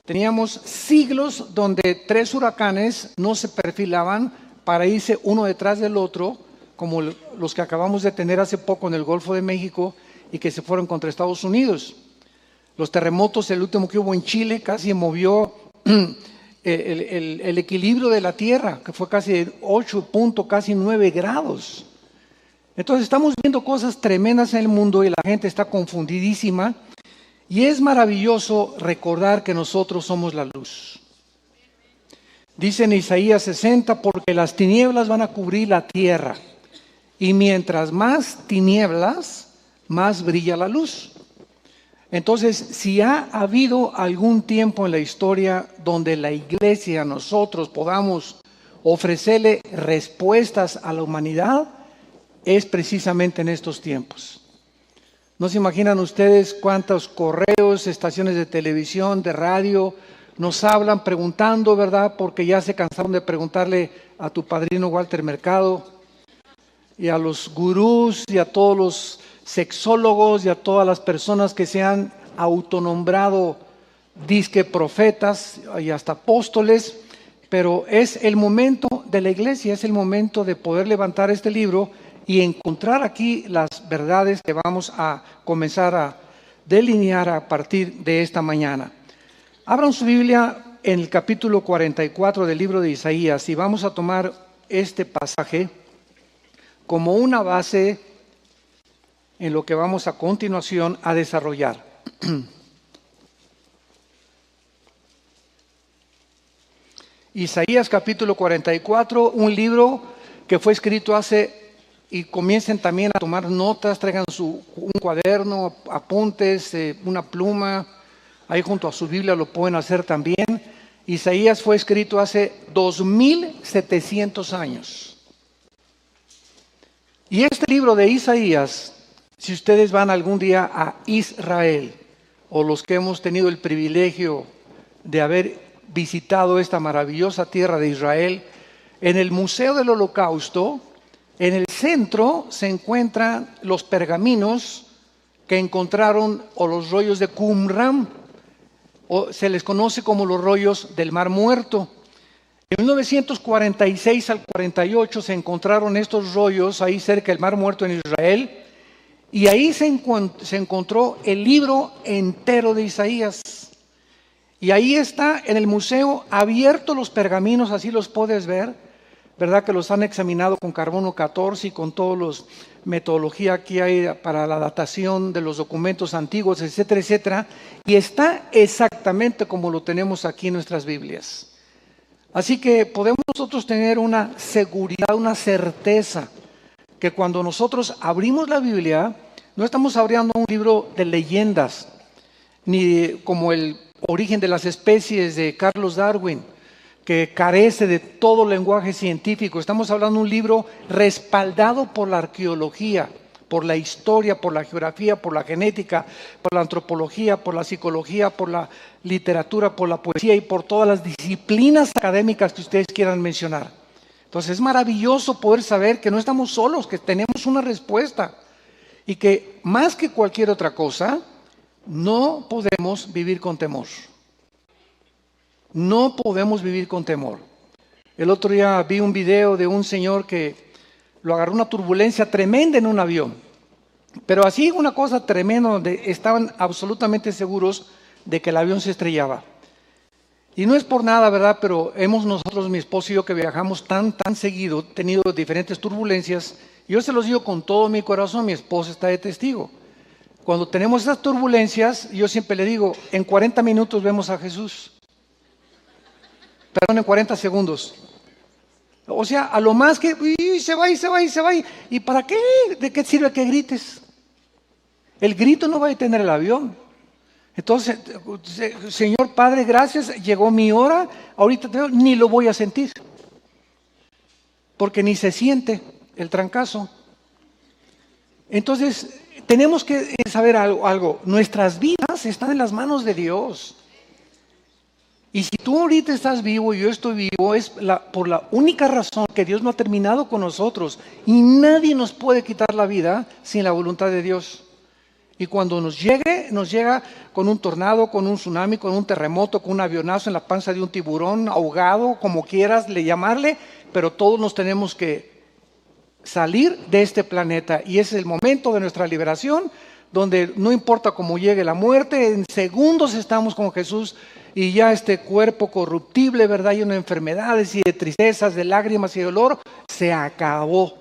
Teníamos siglos donde 3 huracanes no se perfilaban para irse uno detrás del otro, como los que acabamos de tener hace poco en el Golfo de México y que se fueron contra Estados Unidos. Los terremotos, el último que hubo en Chile, casi movió el equilibrio de la Tierra, que fue casi de 8.9 grados. Entonces estamos viendo cosas tremendas en el mundo y la gente está confundidísima. Y es maravilloso recordar que nosotros somos la luz. Dice en Isaías 60, porque las tinieblas van a cubrir la tierra. Y mientras más tinieblas, más brilla la luz. Entonces, si ha habido algún tiempo en la historia donde la iglesia, nosotros podamos ofrecerle respuestas a la humanidad, es precisamente en estos tiempos. ¿No se imaginan ustedes cuántos correos, estaciones de televisión, de radio, nos hablan preguntando, ¿verdad? Porque ya se cansaron de preguntarle a tu padrino Walter Mercado y a los gurús y a todos los sexólogos y a todas las personas que se han autonombrado disque profetas y hasta apóstoles, pero es el momento de la iglesia, es el momento de poder levantar este libro y encontrar aquí las verdades que vamos a comenzar a delinear a partir de esta mañana. Abran su Biblia en el capítulo 44 del libro de Isaías y vamos a tomar este pasaje como una base en lo que vamos a continuación a desarrollar. Isaías capítulo 44, un libro que fue escrito y comiencen también a tomar notas, traigan un cuaderno, apuntes, una pluma, ahí junto a su Biblia lo pueden hacer también. Isaías fue escrito hace 2700 años. Y este libro de Isaías, si ustedes van algún día a Israel, o los que hemos tenido el privilegio de haber visitado esta maravillosa tierra de Israel, en el Museo del Holocausto, en el centro se encuentran los pergaminos que encontraron, o los rollos de Qumran, o se les conoce como los rollos del Mar Muerto. En 1946 al 48 se encontraron estos rollos ahí cerca del Mar Muerto en Israel, y ahí se encontró el libro entero de Isaías. Y ahí está en el museo abierto los pergaminos, así los puedes ver. ¿Verdad que los han examinado con carbono 14 y con toda la metodología que hay para la datación de los documentos antiguos, etcétera, etcétera? Y está exactamente como lo tenemos aquí en nuestras Biblias. Así que podemos nosotros tener una seguridad, una certeza, que cuando nosotros abrimos la Biblia, no estamos abriendo un libro de leyendas, ni como el origen de las especies de Carlos Darwin, que carece de todo lenguaje científico. Estamos hablando de un libro respaldado por la arqueología, por la historia, por la geografía, por la genética, por la antropología, por la psicología, por la literatura, por la poesía y por todas las disciplinas académicas que ustedes quieran mencionar. Entonces es maravilloso poder saber que no estamos solos, que tenemos una respuesta y que más que cualquier otra cosa, no podemos vivir con temor. No podemos vivir con temor. El otro día vi un video de un señor que lo agarró una turbulencia tremenda en un avión. Pero así una cosa tremenda donde estaban absolutamente seguros de que el avión se estrellaba. Y no es por nada, ¿verdad? Pero hemos nosotros, mi esposo y yo, que viajamos tan seguido, tenido diferentes turbulencias. Yo se los digo con todo mi corazón, mi esposa está de testigo. Cuando tenemos esas turbulencias, yo siempre le digo, en 40 minutos vemos a Jesús. Perdón, en 40 segundos. O sea, a lo más que se va. ¿Y para qué? ¿De qué sirve que grites? El grito no va a detener el avión. Entonces, Señor Padre, gracias, llegó mi hora, ahorita ni lo voy a sentir. Porque ni se siente el trancazo. Entonces, tenemos que saber algo. Nuestras vidas están en las manos de Dios. Y si tú ahorita estás vivo y yo estoy vivo, es por la única razón que Dios no ha terminado con nosotros. Y nadie nos puede quitar la vida sin la voluntad de Dios. Y cuando nos llega con un tornado, con un tsunami, con un terremoto, con un avionazo en la panza de un tiburón, ahogado, como quieras llamarle, pero todos nos tenemos que salir de este planeta. Y ese es el momento de nuestra liberación, donde no importa cómo llegue la muerte, en segundos estamos con Jesús y ya este cuerpo corruptible, ¿verdad? Lleno de enfermedades y de tristezas, de lágrimas y de dolor, se acabó.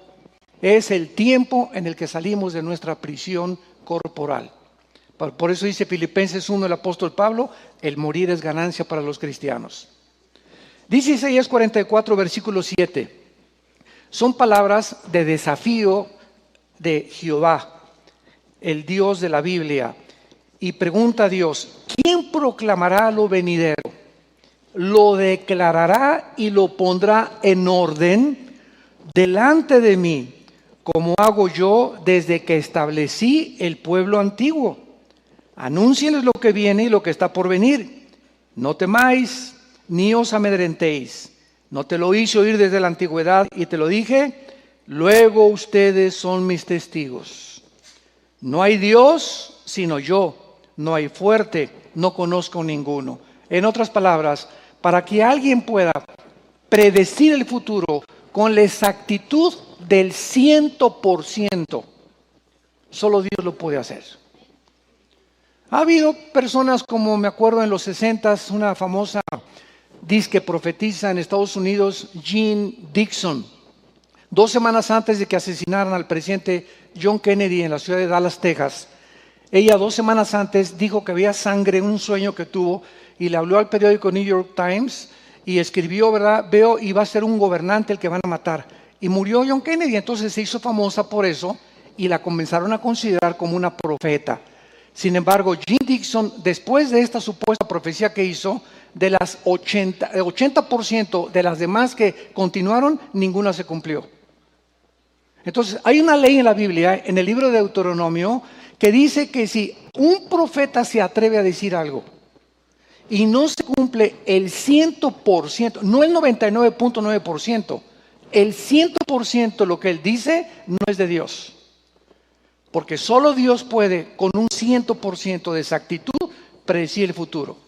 Es el tiempo en el que salimos de nuestra prisión corporal. Por eso dice Filipenses 1 el apóstol Pablo, el morir es ganancia para los cristianos. Dice Isaías 44 versículo 7, son palabras de desafío de Jehová, el Dios de la Biblia, y pregunta a Dios, ¿quién proclamará lo venidero? Lo declarará y lo pondrá en orden delante de mí, como hago yo desde que establecí el pueblo antiguo. Anúncienles lo que viene y lo que está por venir. No temáis, ni os amedrentéis. No te lo hice oír desde la antigüedad y te lo dije, luego ustedes son mis testigos. No hay Dios sino yo. No hay fuerte, no conozco ninguno. En otras palabras, para que alguien pueda predecir el futuro con la exactitud del 100%, solo Dios lo puede hacer. Ha habido personas como me acuerdo en los 60s, una famosa disque profetiza en Estados Unidos, Jean Dixon. 2 semanas antes de que asesinaran al presidente John Kennedy en la ciudad de Dallas, Texas, ella 2 semanas antes dijo que había sangre en un sueño que tuvo y le habló al periódico New York Times y escribió, ¿verdad? Veo y va a ser un gobernante el que van a matar. Y murió John Kennedy, entonces se hizo famosa por eso y la comenzaron a considerar como una profeta. Sin embargo, Jean Dixon, después de esta supuesta profecía que hizo, de las 80% de las demás que continuaron, ninguna se cumplió. Entonces, hay una ley en la Biblia, en el libro de Deuteronomio, que dice que si un profeta se atreve a decir algo y no se cumple el 100%, no el 99.9%, el 100% lo que él dice no es de Dios. Porque solo Dios puede, con un 100% de exactitud, predecir el futuro.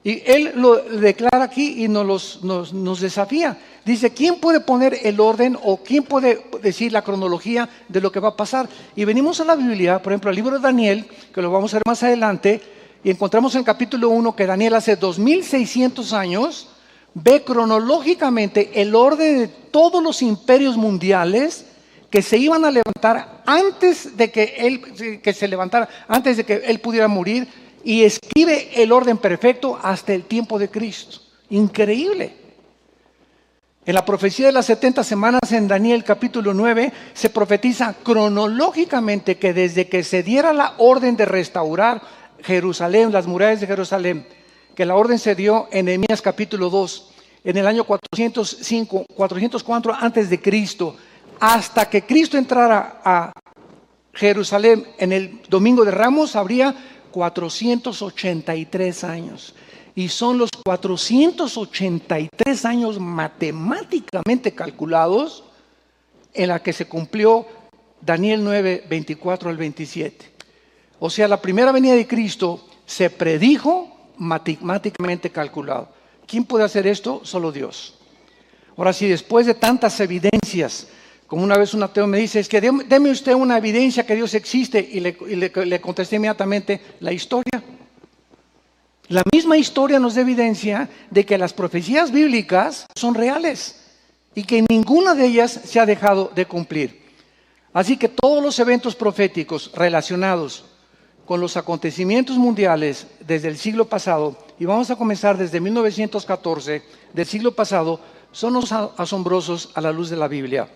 Y él lo declara aquí y nos desafía. Dice, ¿quién puede poner el orden o quién puede decir la cronología de lo que va a pasar? Y venimos a la Biblia, por ejemplo, al libro de Daniel, que lo vamos a ver más adelante, y encontramos en el capítulo 1 que Daniel hace 2600 años ve cronológicamente el orden de todos los imperios mundiales que se iban a levantar antes de antes de que él pudiera morir, y escribe el orden perfecto hasta el tiempo de Cristo. Increíble. En la profecía de las 70 semanas en Daniel capítulo 9 se profetiza cronológicamente que desde que se diera la orden de restaurar Jerusalén, las murallas de Jerusalén, que la orden se dio en Nehemías capítulo 2, en el año 404 antes de Cristo, hasta que Cristo entrara a Jerusalén en el Domingo de Ramos, habría 483 años. Y son los 483 años matemáticamente calculados en la que se cumplió Daniel 9, 24 al 27. O sea, la primera venida de Cristo se predijo matemáticamente calculado. ¿Quién puede hacer esto? Solo Dios. Ahora, si después de tantas evidencias, como una vez un ateo me dice, es que deme usted una evidencia que Dios existe, y le contesté inmediatamente, la historia. La misma historia nos da evidencia de que las profecías bíblicas son reales y que ninguna de ellas se ha dejado de cumplir. Así que todos los eventos proféticos relacionados con los acontecimientos mundiales desde el siglo pasado, y vamos a comenzar desde 1914 del siglo pasado, son asombrosos a la luz de la Biblia.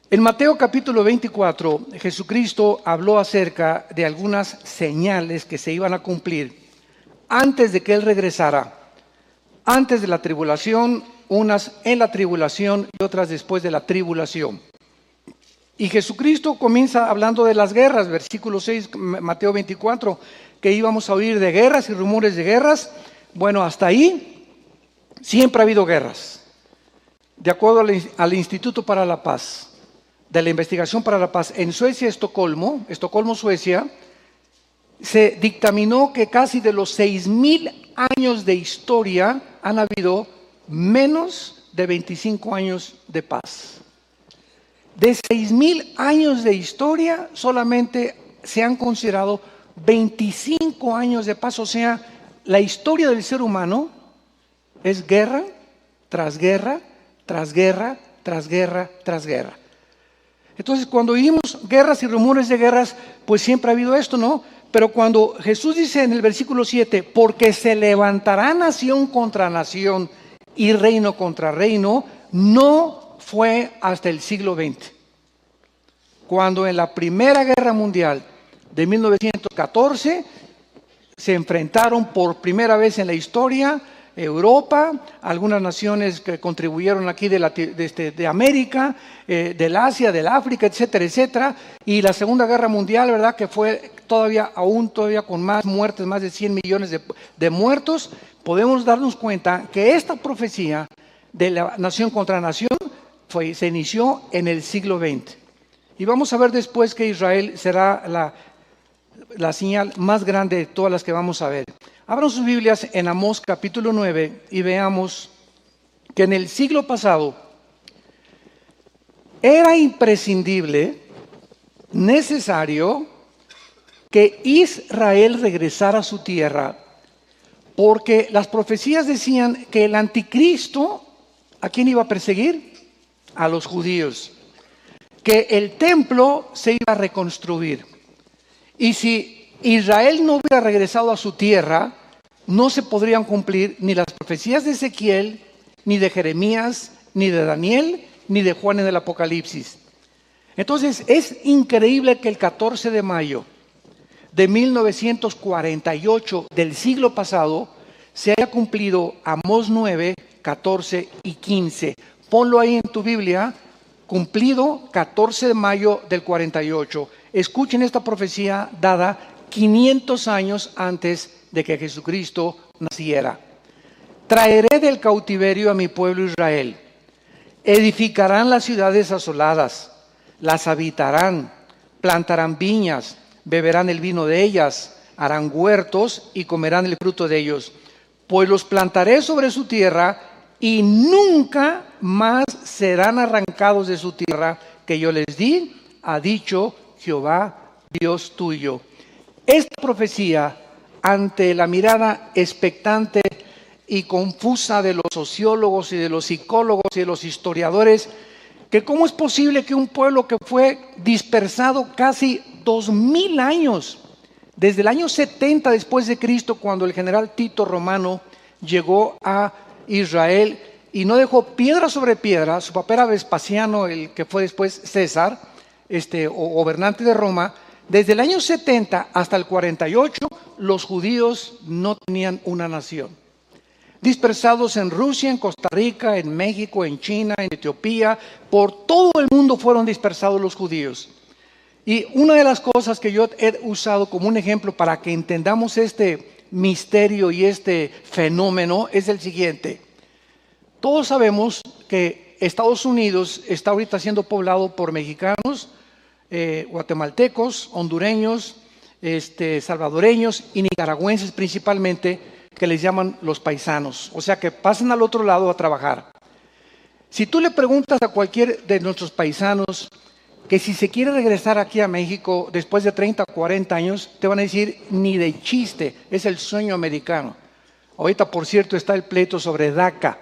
En Mateo capítulo 24, Jesucristo habló acerca de algunas señales que se iban a cumplir antes de que Él regresara, antes de la tribulación, unas en la tribulación y otras después de la tribulación. Y Jesucristo comienza hablando de las guerras, versículo 6, Mateo 24, que íbamos a oír de guerras y rumores de guerras. Bueno, hasta ahí siempre ha habido guerras, de acuerdo al Instituto para la Paz. de la Investigación para la Paz en Suecia, Estocolmo, Suecia, se dictaminó que casi de los 6,000 años de historia han habido menos de 25 años de paz. De 6,000 años de historia, solamente se han considerado 25 años de paz. O sea, la historia del ser humano es guerra tras guerra, tras guerra, tras guerra, tras guerra. Entonces, cuando oímos guerras y rumores de guerras, pues siempre ha habido esto, ¿no? Pero cuando Jesús dice en el versículo 7, porque se levantará nación contra nación y reino contra reino, no fue hasta el siglo XX. Cuando en la Primera Guerra Mundial de 1914 se enfrentaron por primera vez en la historia Europa, algunas naciones que contribuyeron aquí de América, del Asia, del África, etcétera, etcétera. Y la Segunda Guerra Mundial, ¿verdad? Que fue todavía con más muertes, más de 100 millones de muertos. Podemos darnos cuenta que esta profecía de la nación contra nación se inició en el siglo XX. Y vamos a ver después que Israel será la señal más grande de todas las que vamos a ver. Abran sus Biblias en Amós capítulo 9 y veamos que en el siglo pasado era imprescindible, necesario, que Israel regresara a su tierra, porque las profecías decían que el anticristo, ¿a quién iba a perseguir? A los judíos. Que el templo se iba a reconstruir. Y si Israel no hubiera regresado a su tierra, no se podrían cumplir ni las profecías de Ezequiel, ni de Jeremías, ni de Daniel, ni de Juan en el Apocalipsis. Entonces es increíble que el 14 de mayo de 1948 del siglo pasado se haya cumplido Amós 9, 14 y 15. Ponlo ahí en tu Biblia, cumplido 14 de mayo del 48. Escuchen esta profecía dada 500 años antes de que Jesucristo naciera. Traeré del cautiverio a mi pueblo Israel. Edificarán las ciudades asoladas, las habitarán, plantarán viñas, beberán el vino de ellas, harán huertos y comerán el fruto de ellos. Pues los plantaré sobre su tierra y nunca más serán arrancados de su tierra que yo les di, ha dicho Jehová, Dios tuyo. Esta profecía, ante la mirada expectante y confusa de los sociólogos y de los psicólogos y de los historiadores, que cómo es posible que un pueblo que fue dispersado casi 2,000 años, desde el año 70 después de Cristo, cuando el general Tito Romano llegó a Israel y no dejó piedra sobre piedra, su papá era Vespasiano, el que fue después César, o gobernante de Roma. Desde el año 70 hasta el 48, los judíos no tenían una nación. Dispersados en Rusia, en Costa Rica, en México, en China, en Etiopía, por todo el mundo fueron dispersados los judíos. Y una de las cosas que yo he usado como un ejemplo para que entendamos este misterio y este fenómeno es el siguiente. Todos sabemos que Estados Unidos está ahorita siendo poblado por mexicanos, guatemaltecos, hondureños, salvadoreños y nicaragüenses principalmente, que les llaman los paisanos, o sea que pasan al otro lado a trabajar. Si tú le preguntas a cualquier de nuestros paisanos que si se quiere regresar aquí a México después de 30 o 40 años, te van a decir ni de chiste, es el sueño americano. Ahorita, por cierto, está el pleito sobre DACA,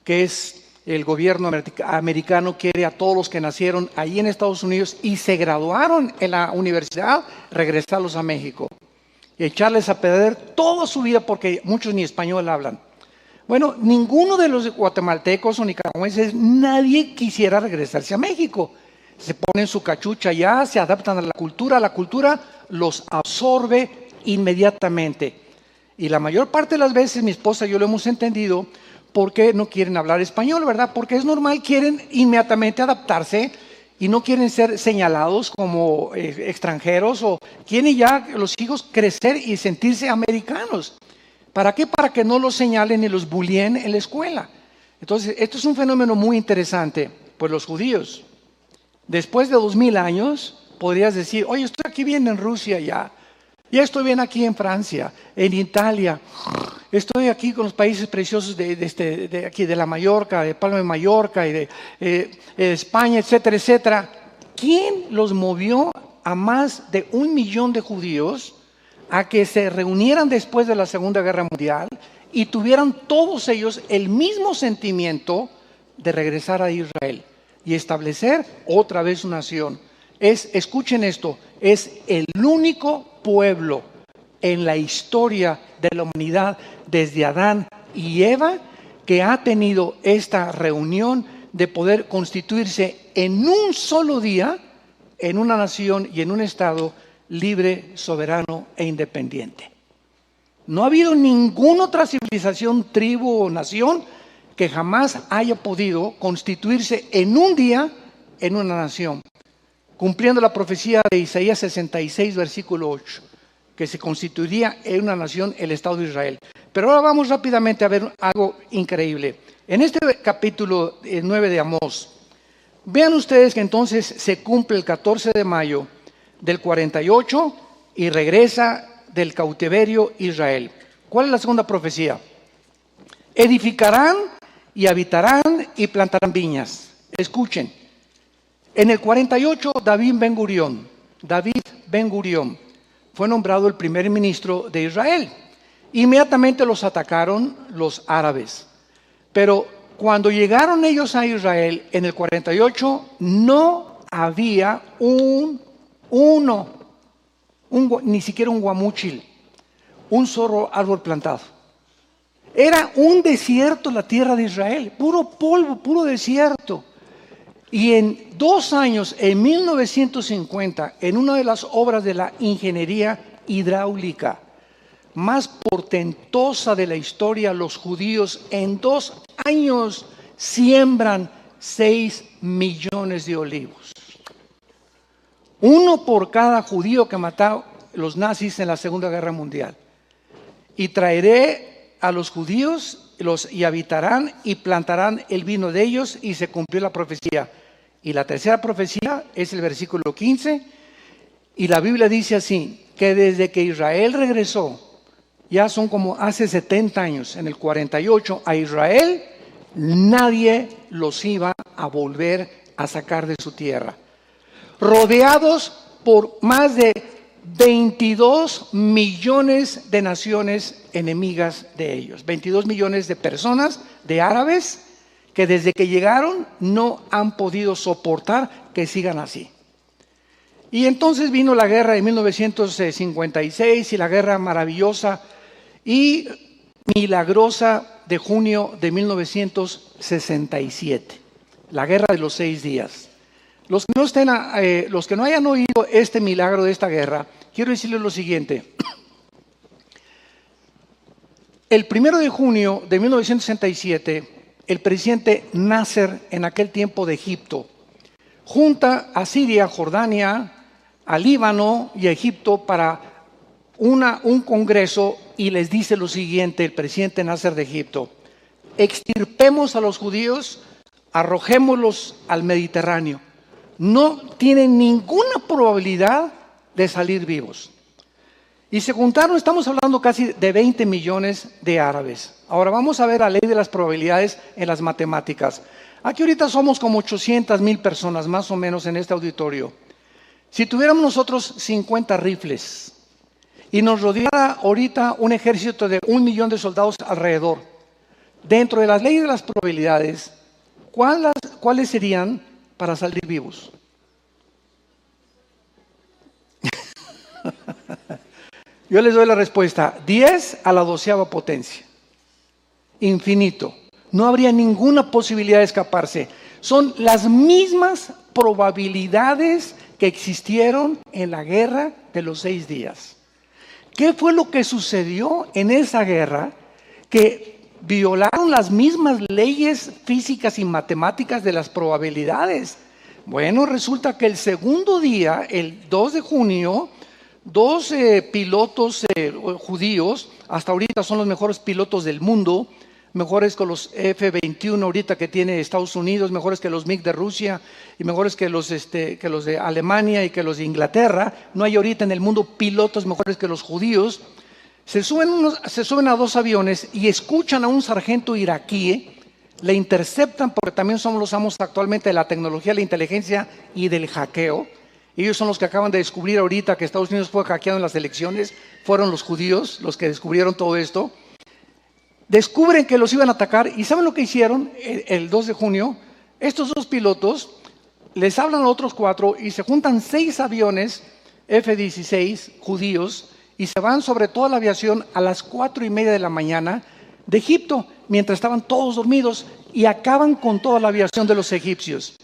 que es el gobierno americano quiere a todos los que nacieron ahí en Estados Unidos y se graduaron en la universidad, regresarlos a México y echarles a perder toda su vida porque muchos ni español hablan. Bueno, ninguno de los guatemaltecos o nicaragüenses, nadie quisiera regresarse a México. Se ponen su cachucha allá, se adaptan a la cultura los absorbe inmediatamente. Y la mayor parte de las veces, mi esposa y yo lo hemos entendido, porque no quieren hablar español, ¿verdad? Porque es normal, quieren inmediatamente adaptarse y no quieren ser señalados como extranjeros o quieren ya los hijos crecer y sentirse americanos. ¿Para qué? Para que no los señalen y los bulleen en la escuela. Entonces, esto es un fenómeno muy interesante. Pues los judíos Después de 2000 años, podrías decir, oye, estoy aquí bien en Rusia ya estoy bien aquí en Francia, en Italia, estoy aquí con los países preciosos de aquí, de la Mallorca, de Palma de Mallorca y de España, etcétera, etcétera. ¿Quién los movió a más de 1 millón de judíos a que se reunieran después de la Segunda Guerra Mundial y tuvieran todos ellos el mismo sentimiento de regresar a Israel y establecer otra vez una nación? Escuchen esto, es el único pueblo en la historia de la humanidad desde Adán y Eva que ha tenido esta reunión de poder constituirse en un solo día en una nación y en un estado libre, soberano e independiente. No ha habido ninguna otra civilización, tribu o nación que jamás haya podido constituirse en un día en una nación, cumpliendo la profecía de Isaías 66, versículo 8, que se constituiría en una nación el Estado de Israel. Pero ahora vamos rápidamente a ver algo increíble. En este capítulo 9 de Amós, vean ustedes que entonces se cumple el 14 de mayo del 48 y regresa del cautiverio Israel. ¿Cuál es la segunda profecía? Edificarán y habitarán y plantarán viñas. Escuchen. En el 48, David Ben Gurión fue nombrado el primer ministro de Israel. Inmediatamente los atacaron los árabes. Pero cuando llegaron ellos a Israel en el 48, no había ni siquiera un guamúchil, un solo árbol plantado. Era un desierto la tierra de Israel, puro polvo, puro desierto. Y en 2 años, en 1950, en una de las obras de la ingeniería hidráulica más portentosa de la historia, los judíos en 2 años siembran 6 millones de olivos. 1 por cada judío que mataron los nazis en la Segunda Guerra Mundial. Y traeré a los judíos y habitarán y plantarán el vino de ellos, y se cumplió la profecía. Y la tercera profecía es el versículo 15, y la Biblia dice así, que desde que Israel regresó, ya son como hace 70 años, en el 48, a Israel, nadie los iba a volver a sacar de su tierra. Rodeados por más de 22 millones de naciones enemigas de ellos, 22 millones de personas, de árabes, que desde que llegaron no han podido soportar que sigan así. Y entonces vino la guerra de 1956 y la guerra maravillosa y milagrosa de junio de 1967, la guerra de los 6 días. Los que no hayan oído este milagro de esta guerra, quiero decirles lo siguiente. El 1 de junio de 1967, el presidente Nasser, en aquel tiempo de Egipto, junta a Siria, Jordania, a Líbano y a Egipto para un congreso, y les dice lo siguiente, el presidente Nasser de Egipto: extirpemos a los judíos, arrojémoslos al Mediterráneo. No tienen ninguna probabilidad de salir vivos. Y se juntaron, estamos hablando casi de 20 millones de árabes. Ahora vamos a ver la ley de las probabilidades en las matemáticas. Aquí ahorita somos como 800,000 personas más o menos en este auditorio. Si tuviéramos nosotros 50 rifles y nos rodeara ahorita un ejército de 1 millón de soldados alrededor, dentro de las leyes de las probabilidades, ¿cuáles serían para salir vivos? Yo les doy la respuesta: 10 a la 12ª potencia. Infinito. No habría ninguna posibilidad de escaparse. Son las mismas probabilidades que existieron en la guerra de los 6 días. ¿Qué fue lo que sucedió en esa guerra? Que violaron las mismas leyes físicas y matemáticas de las probabilidades. Bueno, resulta que el segundo día, el 2 de junio, 2 pilotos judíos, hasta ahorita son los mejores pilotos del mundo, mejores que los F-21 ahorita que tiene Estados Unidos, mejores que los MiG de Rusia y mejores que los de Alemania y que los de Inglaterra. No hay ahorita en el mundo pilotos mejores que los judíos. Se suben a dos aviones y escuchan a un sargento iraquí, le interceptan porque también somos los amos actualmente de la tecnología, la inteligencia y del hackeo. Ellos son los que acaban de descubrir ahorita que Estados Unidos fue hackeado en las elecciones. Fueron los judíos los que descubrieron todo esto. Descubren que los iban a atacar y ¿saben lo que hicieron el 2 de junio? Estos dos pilotos les hablan a otros 4 y se juntan 6 aviones F-16 judíos y se van sobre toda la aviación a las 4:30 de la mañana de Egipto, mientras estaban todos dormidos, y acaban con toda la aviación de los egipcios.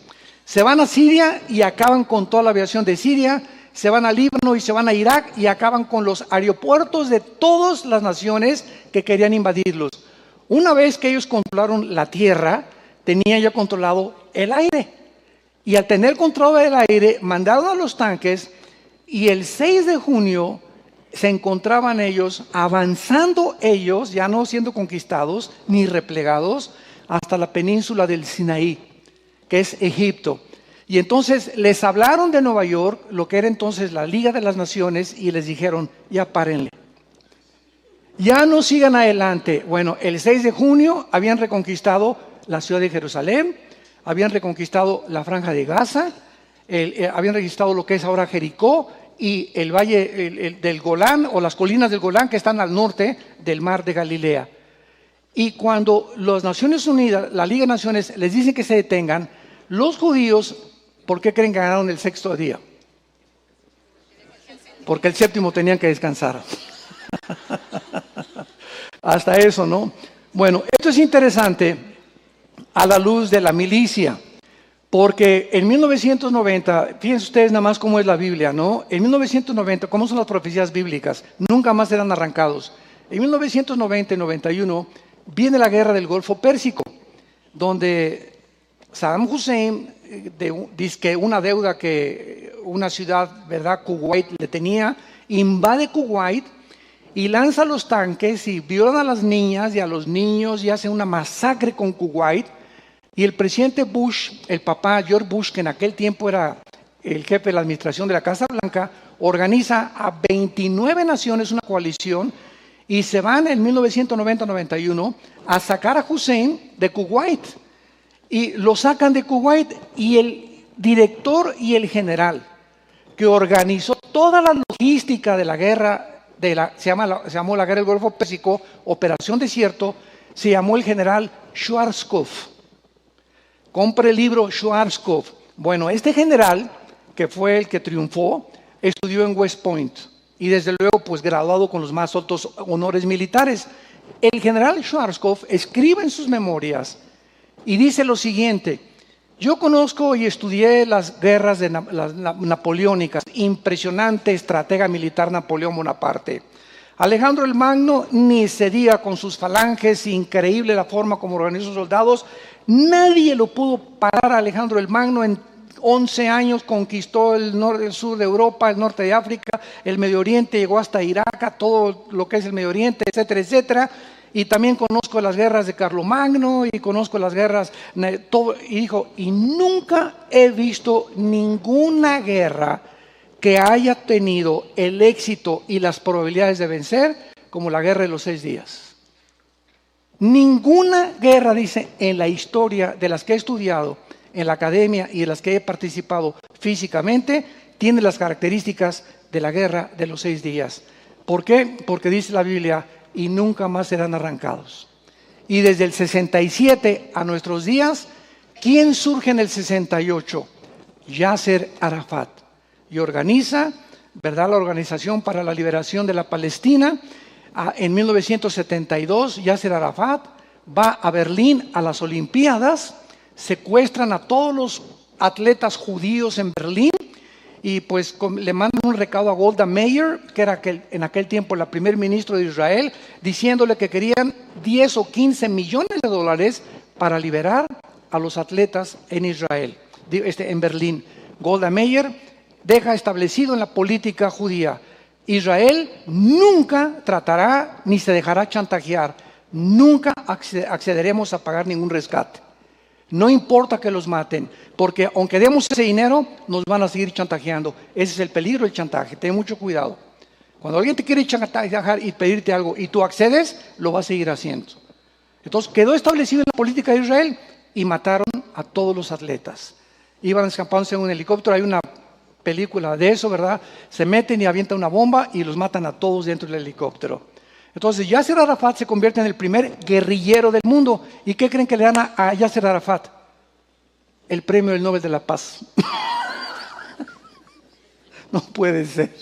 Se van a Siria y acaban con toda la aviación de Siria, se van a Líbano y se van a Irak y acaban con los aeropuertos de todas las naciones que querían invadirlos. Una vez que ellos controlaron la tierra, tenían ya controlado el aire. Y al tener control del aire, mandaron a los tanques y el 6 de junio se encontraban ellos avanzando, ellos ya no siendo conquistados ni replegados, hasta la península del Sinaí, que es Egipto. Y entonces les hablaron de Nueva York, lo que era entonces la Liga de las Naciones, y les dijeron, ya párenle, ya no sigan adelante. Bueno, el 6 de junio habían reconquistado la ciudad de Jerusalén, habían reconquistado la Franja de Gaza, habían reconquistado lo que es ahora Jericó y el valle del Golán, o las colinas del Golán, que están al norte del mar de Galilea. Y cuando las Naciones Unidas, la Liga de Naciones, les dicen que se detengan, los judíos, ¿por qué creen que ganaron el 6.º día? Porque el 7.º tenían que descansar. Hasta eso, ¿no? Bueno, esto es interesante a la luz de la milicia, porque en 1990, fíjense ustedes nada más cómo es la Biblia, ¿no? En 1990, ¿cómo son las profecías bíblicas? Nunca más serán arrancados. En 1990 y 91 viene la guerra del Golfo Pérsico, donde Saddam Hussein dice que una deuda que una ciudad, ¿verdad?, Kuwait le tenía, invade Kuwait y lanza los tanques y violan a las niñas y a los niños y hace una masacre con Kuwait. Y el presidente Bush, el papá George Bush, que en aquel tiempo era el jefe de la administración de la Casa Blanca, organiza a 29 naciones una coalición y se van en 1990-91 a sacar a Hussein de Kuwait. Y lo sacan de Kuwait y el director y el general que organizó toda la logística de la guerra, se llamó la guerra del Golfo Pérsico, Operación Desierto, se llamó el general Schwarzkopf. Compre el libro Schwarzkopf. Bueno, este general, que fue el que triunfó, estudió en West Point y desde luego pues graduado con los más altos honores militares. El general Schwarzkopf escribe en sus memorias y dice lo siguiente: yo conozco y estudié las guerras las napoleónicas, impresionante estratega militar Napoleón Bonaparte. Alejandro el Magno ni se diga con sus falanges, increíble la forma como organizó sus soldados. Nadie lo pudo parar a Alejandro el Magno. En 11 años conquistó el norte, el sur de Europa, el norte de África, el Medio Oriente, llegó hasta Irak, a todo lo que es el Medio Oriente, etcétera, etcétera. Y también conozco las guerras de Carlomagno y conozco las guerras, todo, y dijo, y nunca he visto ninguna guerra que haya tenido el éxito y las probabilidades de vencer como la guerra de los 6 días. Ninguna guerra, dice, en la historia de las que he estudiado en la academia y en las que he participado físicamente, tiene las características de la guerra de los 6 días. ¿Por qué? Porque dice la Biblia, y nunca más serán arrancados. Y desde el 67 a nuestros días, ¿quién surge en el 68? Yasser Arafat. Y organiza, ¿verdad?, la Organización para la Liberación de la Palestina. En 1972, Yasser Arafat va a Berlín a las Olimpiadas, secuestran a todos los atletas judíos en Berlín y pues le mandan un recado a Golda Meir, que era en aquel tiempo la primer ministro de Israel, diciéndole que querían 10 o 15 millones de dólares para liberar a los atletas en Israel, en Berlín. Golda Meir deja establecido en la política judía: Israel nunca tratará ni se dejará chantajear, nunca accederemos a pagar ningún rescate. No importa que los maten, porque aunque demos ese dinero, nos van a seguir chantajeando. Ese es el peligro del chantaje, ten mucho cuidado. Cuando alguien te quiere chantajear y pedirte algo y tú accedes, lo va a seguir haciendo. Entonces quedó establecido en la política de Israel y mataron a todos los atletas. Iban escapándose en un helicóptero, hay una película de eso, ¿verdad? Se meten y avientan una bomba y los matan a todos dentro del helicóptero. Entonces Yasser Arafat se convierte en el primer guerrillero del mundo. ¿Y qué creen que le dan a Yasser Arafat? El premio del Nobel de la Paz. No puede ser.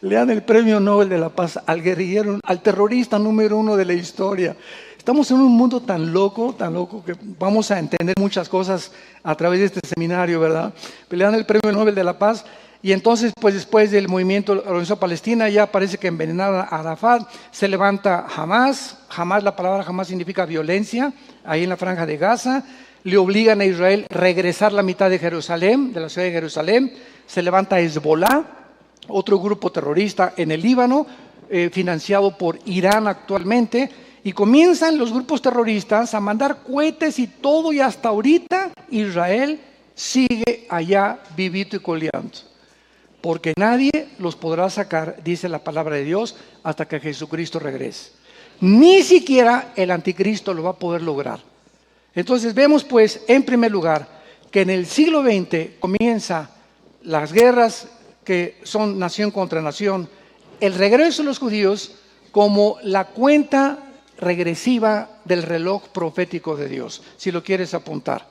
Le dan el premio Nobel de la Paz al guerrillero, al terrorista número 1 de la historia. Estamos en un mundo tan loco que vamos a entender muchas cosas a través de este seminario, ¿verdad? Le dan el premio Nobel de la Paz y entonces, pues después del movimiento organizado Palestina, ya parece que envenenaron a Arafat, se levanta Hamas. La palabra Hamas significa violencia, ahí en la franja de Gaza. Le obligan a Israel a regresar la mitad de Jerusalén, de la ciudad de Jerusalén. Se levanta Hezbollah, otro grupo terrorista en el Líbano, financiado por Irán actualmente, y comienzan los grupos terroristas a mandar cohetes y todo, y hasta ahorita Israel sigue allá vivito y coleando, porque nadie los podrá sacar, dice la palabra de Dios, hasta que Jesucristo regrese. Ni siquiera el anticristo lo va a poder lograr. Entonces vemos pues, en primer lugar, que en el siglo XX comienza las guerras que son nación contra nación, el regreso de los judíos como la cuenta regresiva del reloj profético de Dios, si lo quieres apuntar.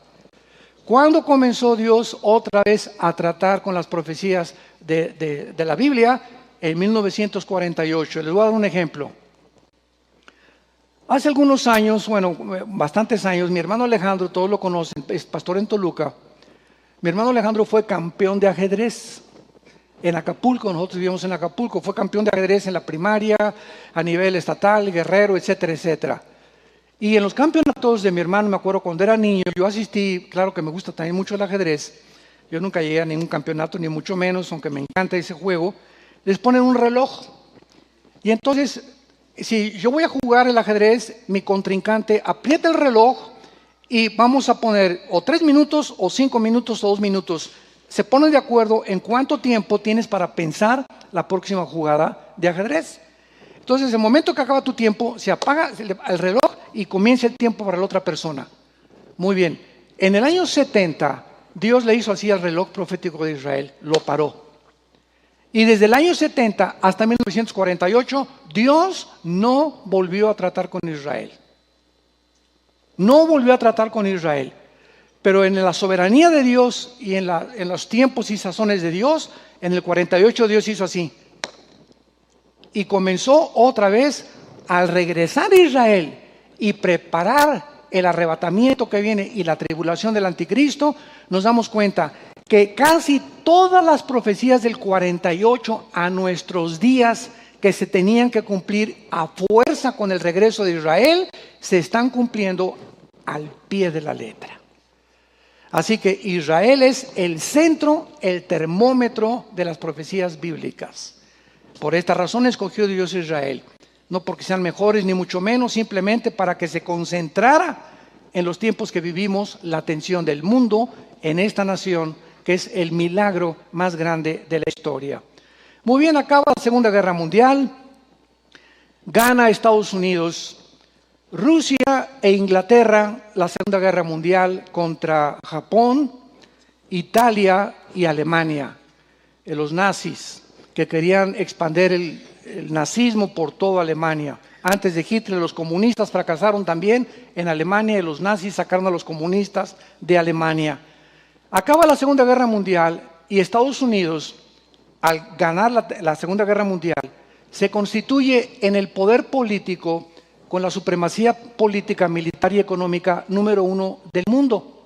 ¿Cuándo comenzó Dios otra vez a tratar con las profecías de la Biblia? En 1948. Les voy a dar un ejemplo. Hace algunos años, bueno, bastantes años, mi hermano Alejandro, todos lo conocen, es pastor en Toluca. Mi hermano Alejandro fue campeón de ajedrez en Acapulco. Nosotros vivíamos en Acapulco. Fue campeón de ajedrez en la primaria, a nivel estatal, guerrero, etcétera, etcétera. Y en los campeonatos de mi hermano, me acuerdo cuando era niño, yo asistí, claro que me gusta también mucho el ajedrez. Yo nunca llegué a ningún campeonato, ni mucho menos, aunque me encanta ese juego. Les ponen un reloj. Y entonces, si yo voy a jugar el ajedrez, mi contrincante aprieta el reloj y vamos a poner o 3 minutos, o 5 minutos, o 2 minutos. Se ponen de acuerdo en cuánto tiempo tienes para pensar la próxima jugada de ajedrez. Entonces, en el momento que acaba tu tiempo, se apaga el reloj y comienza el tiempo para la otra persona. Muy bien. En el año 70, Dios le hizo así al reloj profético de Israel, lo paró. Y desde el año 70 hasta 1948, Dios no volvió a tratar con Israel. No volvió a tratar con Israel. Pero en la soberanía de Dios y en los tiempos y sazones de Dios, en el 48 Dios hizo así. Y comenzó otra vez al regresar a Israel y preparar el arrebatamiento que viene y la tribulación del anticristo, nos damos cuenta que casi todas las profecías del 48 a nuestros días que se tenían que cumplir a fuerza con el regreso de Israel, se están cumpliendo al pie de la letra. Así que Israel es el centro, el termómetro de las profecías bíblicas. Por esta razón escogió Dios a Israel. No porque sean mejores ni mucho menos, simplemente para que se concentrara en los tiempos que vivimos la atención del mundo en esta nación, que es el milagro más grande de la historia. Muy bien, acaba la Segunda Guerra Mundial, gana Estados Unidos. Rusia e Inglaterra, la Segunda Guerra Mundial contra Japón, Italia y Alemania, los nazis que querían expandir el nazismo por toda Alemania. Antes de Hitler, los comunistas fracasaron también en Alemania y los nazis sacaron a los comunistas de Alemania. Acaba la Segunda Guerra Mundial y Estados Unidos, al ganar la Segunda Guerra Mundial, se constituye en el poder político con la supremacía política, militar y económica número 1 del mundo.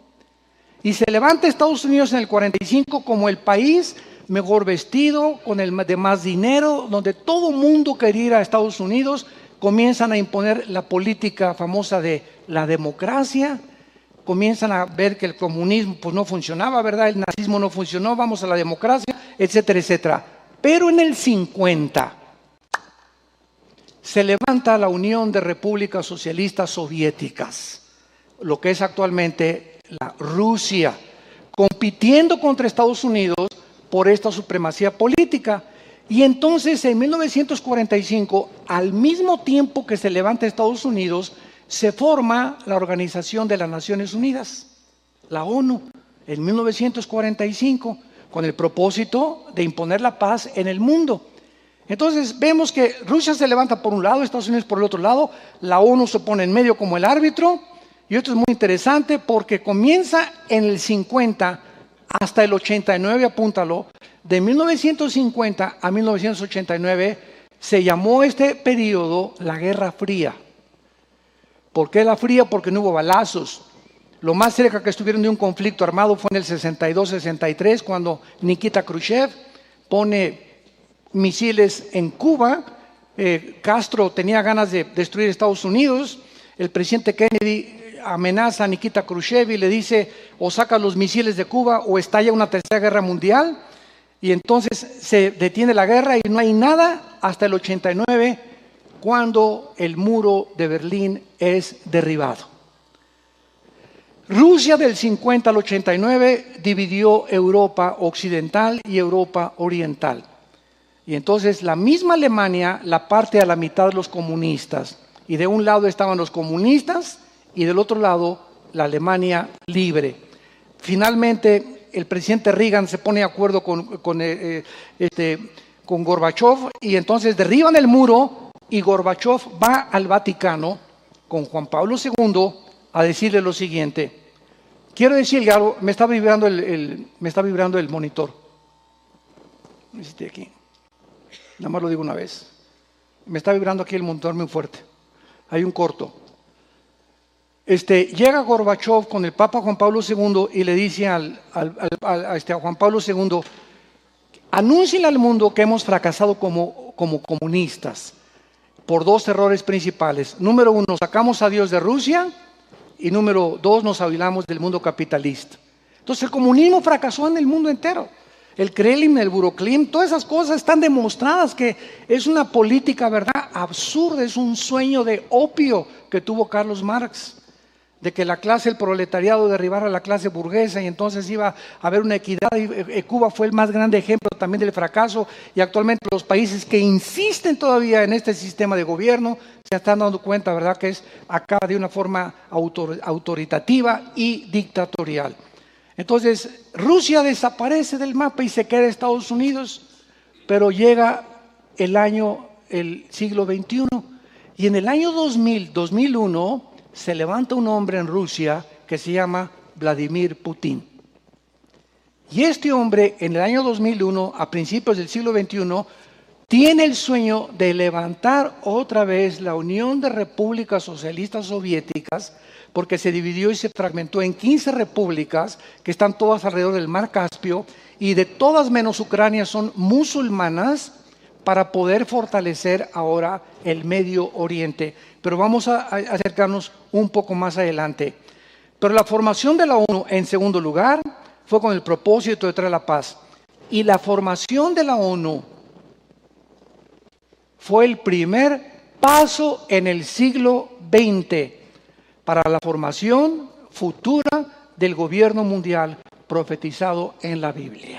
Y se levanta Estados Unidos en el 45 como el país mejor vestido, con el de más dinero, donde todo mundo quería ir a Estados Unidos. Comienzan a imponer la política famosa de la democracia, comienzan a ver que el comunismo pues no funcionaba, ¿verdad? El nazismo no funcionó, vamos a la democracia, etcétera, etcétera. Pero en el 50, se levanta la Unión de Repúblicas Socialistas Soviéticas, lo que es actualmente la Rusia, compitiendo contra Estados Unidos por esta supremacía política. Y entonces en 1945, al mismo tiempo que se levanta Estados Unidos, se forma la Organización de las Naciones Unidas, la ONU, en 1945, con el propósito de imponer la paz en el mundo. Entonces vemos que Rusia se levanta por un lado, Estados Unidos por el otro lado, la ONU se pone en medio como el árbitro, y esto es muy interesante porque comienza en el 50 hasta el 89, apúntalo, de 1950 a 1989 se llamó este periodo la Guerra Fría. ¿Por qué la fría? Porque no hubo balazos. Lo más cerca que estuvieron de un conflicto armado fue en el 62-63, cuando Nikita Khrushchev pone misiles en Cuba. Castro tenía ganas de destruir Estados Unidos. El presidente Kennedy amenaza a Nikita Khrushchev y le dice: o saca los misiles de Cuba o estalla una tercera guerra mundial. Y entonces se detiene la guerra y no hay nada hasta el 89, cuando el muro de Berlín es derribado. Rusia del 50 al 89 dividió Europa occidental y Europa oriental. Y entonces la misma Alemania la parte a la mitad de los comunistas. Y de un lado estaban los comunistas y del otro lado la Alemania libre. Finalmente el presidente Reagan se pone de acuerdo con Gorbachev y entonces derriban el muro y Gorbachev va al Vaticano con Juan Pablo II a decirle lo siguiente. Quiero decirle algo, me está vibrando el monitor. Aquí. Nada más lo digo una vez. Me está vibrando aquí el monitor muy fuerte. Hay un corto. Llega Gorbachev con el Papa Juan Pablo II y le dice a Juan Pablo II: anúnciale al mundo que hemos fracasado como comunistas por dos errores principales. Número uno, sacamos a Dios de Rusia, y número dos, nos aislamos del mundo capitalista. Entonces el comunismo fracasó en el mundo entero. El Kremlin, el Buroklim, todas esas cosas están demostradas que es una política, ¿verdad?, absurda, es un sueño de opio que tuvo Carlos Marx, de que la clase, el proletariado, derribara a la clase burguesa y entonces iba a haber una equidad. Y Cuba fue el más grande ejemplo también del fracaso, y actualmente los países que insisten todavía en este sistema de gobierno se están dando cuenta, ¿verdad?, que acaba de una forma autoritativa y dictatorial. Entonces Rusia desaparece del mapa y se queda Estados Unidos, pero llega el siglo XXI, y en el año 2001 se levanta un hombre en Rusia que se llama Vladimir Putin. Y este hombre en el año 2001, a principios del siglo XXI, tiene el sueño de levantar otra vez la Unión de Repúblicas Socialistas Soviéticas, porque se dividió y se fragmentó en 15 repúblicas que están todas alrededor del Mar Caspio, y de todas menos Ucrania son musulmanas, para poder fortalecer ahora el Medio Oriente. Pero vamos a acercarnos un poco más adelante. Pero la formación de la ONU, en segundo lugar, fue con el propósito de traer la paz. Y la formación de la ONU fue el primer paso en el siglo XX para la formación futura del gobierno mundial profetizado en la Biblia.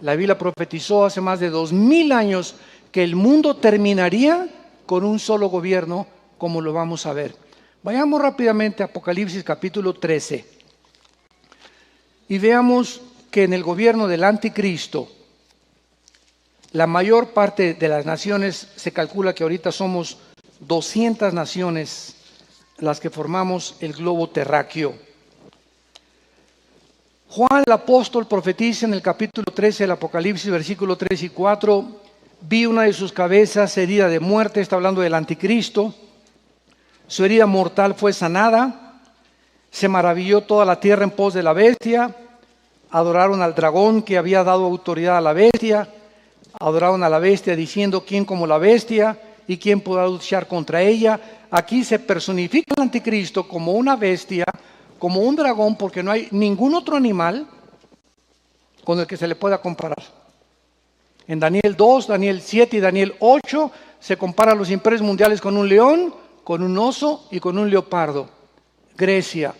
La Biblia profetizó hace más de 2000 años que el mundo terminaría con un solo gobierno, como lo vamos a ver. Vayamos rápidamente a Apocalipsis capítulo 13 y veamos que en el gobierno del anticristo, la mayor parte de las naciones, se calcula que ahorita somos 200 naciones las que formamos el globo terráqueo. Juan el apóstol profetiza en el capítulo 13 del Apocalipsis, versículos 3 y 4, vi una de sus cabezas herida de muerte, está hablando del anticristo, su herida mortal fue sanada, se maravilló toda la tierra en pos de la bestia, adoraron al dragón que había dado autoridad a la bestia, adoraron a la bestia diciendo: ¿quién como la bestia y quién podrá luchar contra ella? Aquí se personifica el anticristo como una bestia, como un dragón, porque no hay ningún otro animal con el que se le pueda comparar. En Daniel 2, Daniel 7 y Daniel 8 se compara a los imperios mundiales con un león, con un oso y con un leopardo. Grecia.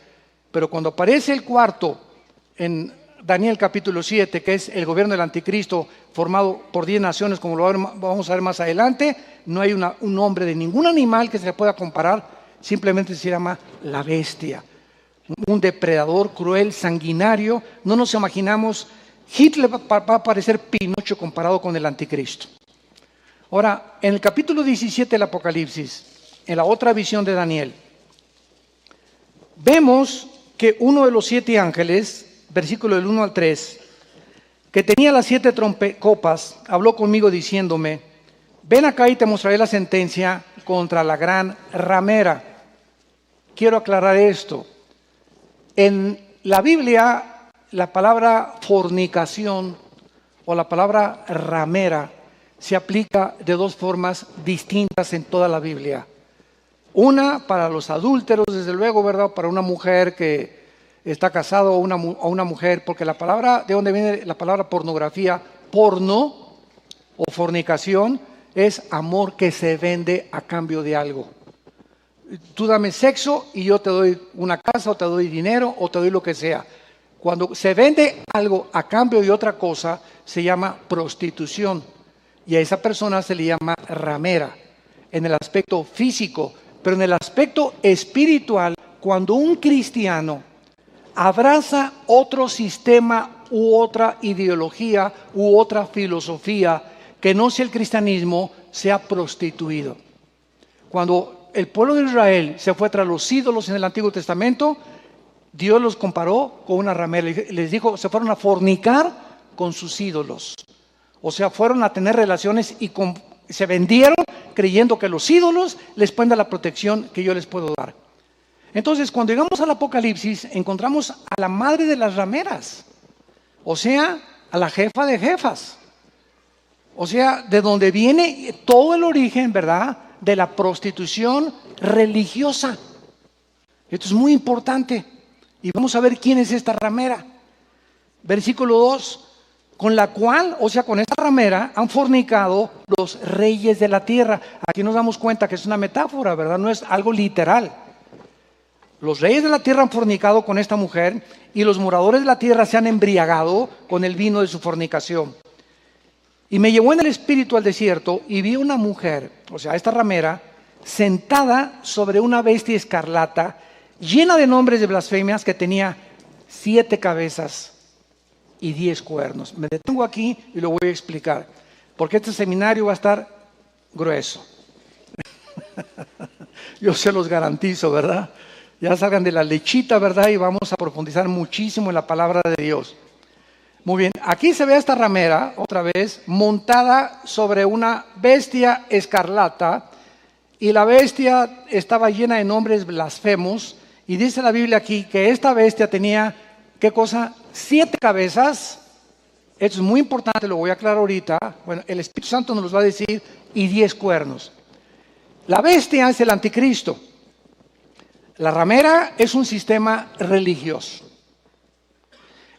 Pero cuando aparece el cuarto en Daniel capítulo 7, que es el gobierno del anticristo formado por 10 naciones, como lo vamos a ver más adelante, no hay un nombre de ningún animal que se le pueda comparar, simplemente se llama la bestia. Un depredador cruel, sanguinario. No nos imaginamos, Hitler va a parecer Pinocho comparado con el anticristo. Ahora, en el capítulo 17 del Apocalipsis, en la otra visión de Daniel, vemos que uno de los 7 ángeles, versículo del 1 al 3, que tenía las 7 copas, habló conmigo diciéndome: ven acá y te mostraré la sentencia contra la gran ramera. Quiero aclarar esto. En la Biblia, la palabra fornicación o la palabra ramera se aplica de 2 formas distintas en toda la Biblia. Una para los adúlteros, desde luego, ¿verdad? Para una mujer que está casada o una mujer, porque la palabra, de donde viene la palabra pornografía, porno o fornicación, es amor que se vende a cambio de algo. Tú dame sexo y yo te doy una casa o te doy dinero o te doy lo que sea. Cuando se vende algo a cambio de otra cosa, se llama prostitución. Y a esa persona se le llama ramera, en el aspecto físico. Pero en el aspecto espiritual, cuando un cristiano abraza otro sistema u otra ideología u otra filosofía que no sea el cristianismo, se ha prostituido. Cuando el pueblo de Israel se fue tras los ídolos en el Antiguo Testamento, Dios los comparó con una ramera. Les dijo, se fueron a fornicar con sus ídolos. O sea, fueron a tener relaciones y se vendieron creyendo que los ídolos les pueden dar la protección que yo les puedo dar. Entonces, cuando llegamos al Apocalipsis, encontramos a la madre de las rameras. O sea, a la jefa de jefas. O sea, de donde viene todo el origen, ¿verdad?, de la prostitución religiosa. Esto es muy importante. Y vamos a ver quién es esta ramera. Versículo 2. Con la cual, o sea, con esta ramera, han fornicado los reyes de la tierra. Aquí nos damos cuenta que es una metáfora, ¿verdad? No es algo literal. Los reyes de la tierra han fornicado con esta mujer y los moradores de la tierra se han embriagado con el vino de su fornicación. Y me llevó en el espíritu al desierto y vi una mujer, o sea, esta ramera, sentada sobre una bestia escarlata, llena de nombres de blasfemias, que tenía 7 cabezas y 10 cuernos. Me detengo aquí y lo voy a explicar, porque este seminario va a estar grueso. Yo se los garantizo, ¿verdad? Ya salgan de la lechita, ¿verdad? Y vamos a profundizar muchísimo en la palabra de Dios. Muy bien, aquí se ve a esta ramera, otra vez, montada sobre una bestia escarlata, y la bestia estaba llena de nombres blasfemos, y dice la Biblia aquí que esta bestia tenía, ¿qué cosa? 7 cabezas. Esto es muy importante, lo voy a aclarar ahorita. Bueno, el Espíritu Santo nos los va a decir, y 10 cuernos. La bestia es el anticristo. La ramera es un sistema religioso.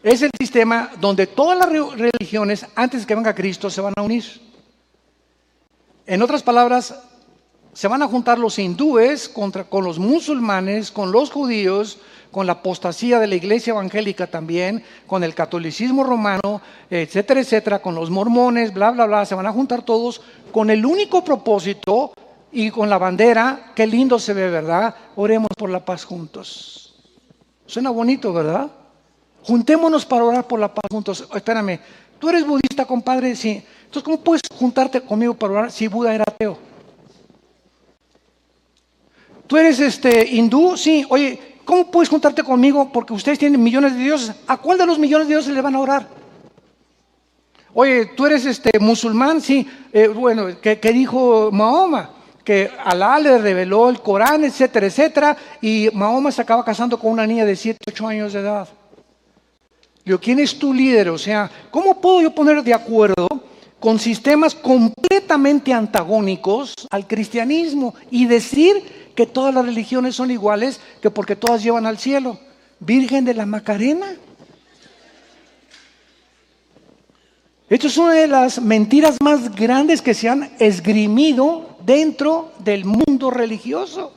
Es el sistema donde todas las religiones, antes de que venga Cristo, se van a unir. En otras palabras, se van a juntar los hindúes con los musulmanes, con los judíos, con la apostasía de la iglesia evangélica también, con el catolicismo romano, etcétera, etcétera, con los mormones, bla, bla, bla. Se van a juntar todos con el único propósito y con la bandera. Qué lindo se ve, ¿verdad? Oremos por la paz juntos. Suena bonito, ¿verdad? Juntémonos para orar por la paz juntos. Espérame, ¿tú eres budista, compadre? Sí. Entonces, ¿cómo puedes juntarte conmigo para orar si Buda era ateo? ¿Tú eres hindú? Sí. Oye, ¿cómo puedes juntarte conmigo? Porque ustedes tienen millones de dioses. ¿A cuál de los millones de dioses le van a orar? Oye, ¿tú eres musulmán? Sí. Bueno, ¿qué dijo Mahoma? Que Alá le reveló el Corán, etcétera, etcétera. Y Mahoma se acaba casando con una niña de 7, 8 años de edad. Digo, ¿quién es tu líder? O sea, ¿cómo puedo yo poner de acuerdo con sistemas completamente antagónicos al cristianismo y decir que todas las religiones son iguales, que porque todas llevan al cielo? Virgen de la Macarena. Esto es una de las mentiras más grandes que se han esgrimido dentro del mundo religioso.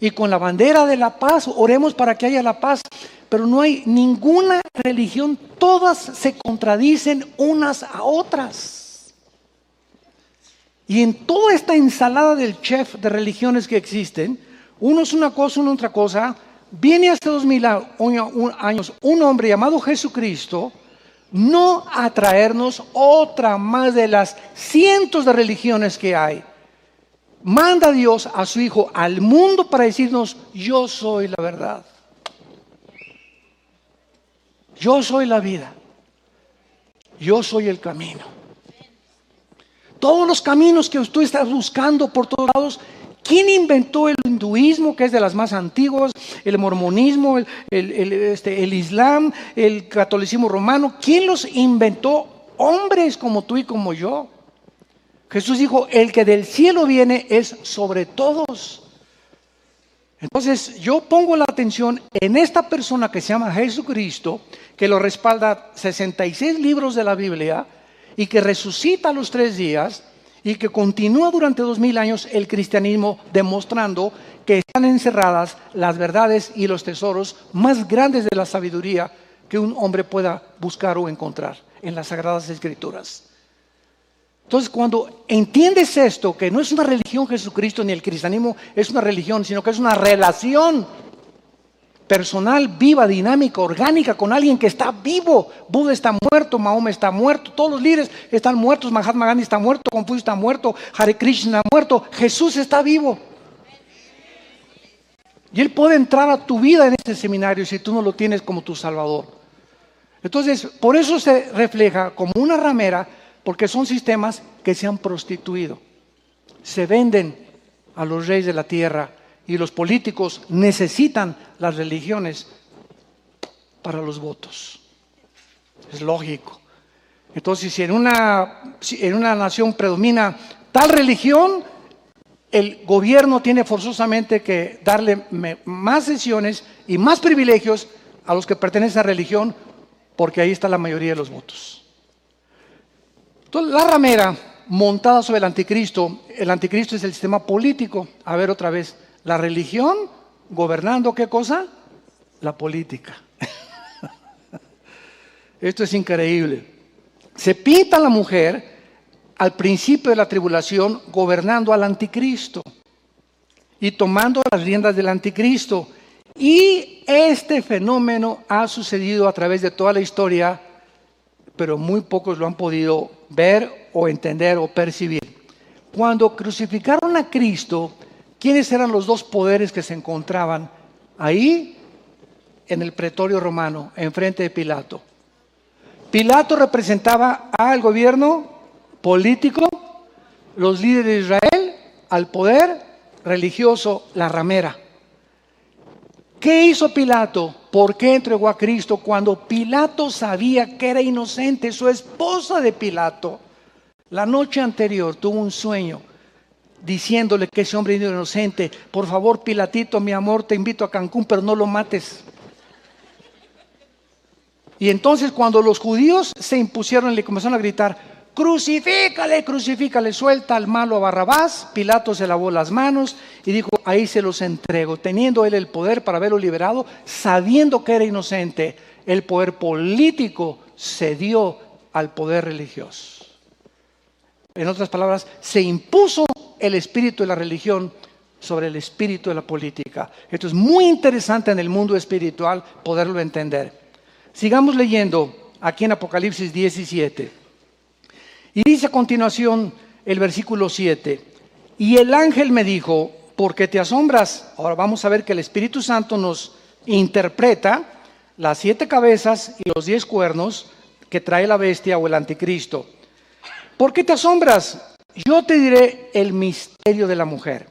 Y con la bandera de la paz, oremos para que haya la paz. Pero no hay ninguna religión, todas se contradicen unas a otras. Y en toda esta ensalada del chef de religiones que existen, uno es una cosa, uno otra cosa. Viene hace 2000 años un hombre llamado Jesucristo, no a traernos otra más de las cientos de religiones que hay. Manda a Dios a su Hijo al mundo para decirnos: yo soy la verdad, yo soy la vida, yo soy el camino. Todos los caminos que tú estás buscando por todos lados, ¿quién inventó el hinduismo, que es de las más antiguas, el mormonismo, el islam, el catolicismo romano? ¿Quién los inventó? Hombres como tú y como yo. Jesús dijo: el que del cielo viene es sobre todos. Entonces yo pongo la atención en esta persona que se llama Jesucristo, que lo respalda 66 libros de la Biblia, y que resucita a los 3 días, y que continúa durante 2000 años el cristianismo, demostrando que están encerradas las verdades y los tesoros más grandes de la sabiduría que un hombre pueda buscar o encontrar en las Sagradas Escrituras. Entonces, cuando entiendes esto, que no es una religión Jesucristo ni el cristianismo es una religión, sino que es una relación personal, viva, dinámica, orgánica, con alguien que está vivo. Buda está muerto, Mahoma está muerto, todos los líderes están muertos, Mahatma Gandhi está muerto, Confucio está muerto, Hare Krishna está muerto, Jesús está vivo. Y Él puede entrar a tu vida en este seminario si tú no lo tienes como tu Salvador. Entonces, por eso se refleja como una ramera, porque son sistemas que se han prostituido. Se venden a los reyes de la tierra, y los políticos necesitan las religiones para los votos. Es lógico. Entonces, si en una nación predomina tal religión, el gobierno tiene forzosamente que darle más sesiones y más privilegios a los que pertenecen a religión, porque ahí está la mayoría de los votos. Entonces, la ramera montada sobre el anticristo es el sistema político. A ver otra vez, la religión gobernando, ¿qué cosa? La política. Esto es increíble. Se pinta a la mujer al principio de la tribulación gobernando al anticristo y tomando las riendas del anticristo. Y este fenómeno ha sucedido a través de toda la historia, pero muy pocos lo han podido ver o entender o percibir. Cuando crucificaron a Cristo, ¿quiénes eran los dos poderes que se encontraban ahí en el pretorio romano, enfrente de Pilato? Pilato representaba al gobierno político, los líderes de Israel, al poder religioso, la ramera. ¿Qué hizo Pilato? ¿Por qué entregó a Cristo cuando Pilato sabía que era inocente? Su esposa de Pilato, la noche anterior, tuvo un sueño diciéndole que ese hombre era inocente. Por favor, Pilatito, mi amor, te invito a Cancún, pero no lo mates. Y entonces cuando los judíos se impusieron, le comenzaron a gritar: crucifícale, crucifícale, suelta al malo a Barrabás. Pilato se lavó las manos y dijo: ahí se los entrego, teniendo él el poder para haberlo liberado, sabiendo que era inocente. El poder político cedió al poder religioso. En otras palabras, se impuso el espíritu de la religión sobre el espíritu de la política. Esto es muy interesante en el mundo espiritual poderlo entender. Sigamos leyendo aquí en Apocalipsis 17. Y dice a continuación el versículo 7: y el ángel me dijo: ¿por qué te asombras? Ahora vamos a ver que el Espíritu Santo nos interpreta las 7 cabezas y los 10 cuernos que trae la bestia o el anticristo. ¿Por qué te asombras? Yo te diré el misterio de la mujer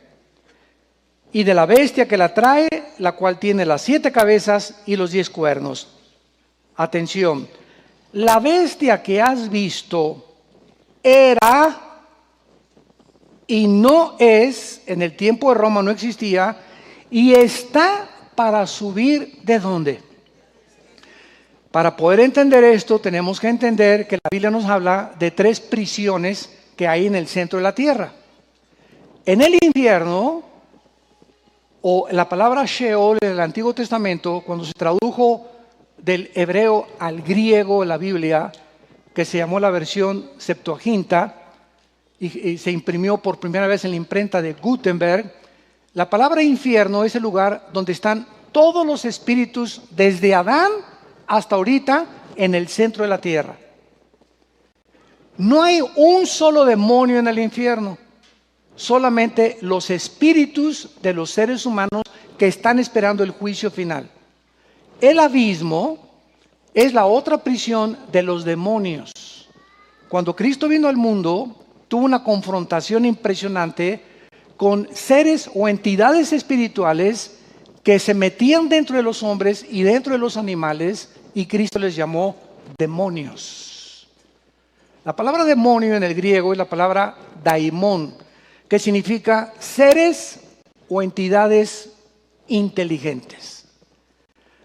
y de la bestia que la trae, la cual tiene las 7 cabezas y los 10 cuernos. Atención, la bestia que has visto era y no es, en el tiempo de Roma no existía, y está para subir ¿de dónde? Para poder entender esto tenemos que entender que la Biblia nos habla de 3 prisiones que hay en el centro de la tierra. En el infierno, o la palabra Sheol en el Antiguo Testamento, cuando se tradujo del hebreo al griego en la Biblia, que se llamó la versión Septuaginta, y se imprimió por primera vez en la imprenta de Gutenberg, la palabra infierno es el lugar donde están todos los espíritus desde Adán hasta ahorita en el centro de la tierra. No hay un solo demonio en el infierno, solamente los espíritus de los seres humanos que están esperando el juicio final. El abismo es la otra prisión de los demonios. Cuando Cristo vino al mundo, tuvo una confrontación impresionante con seres o entidades espirituales que se metían dentro de los hombres y dentro de los animales, y Cristo les llamó demonios. La palabra demonio en el griego es la palabra daimon, que significa seres o entidades inteligentes.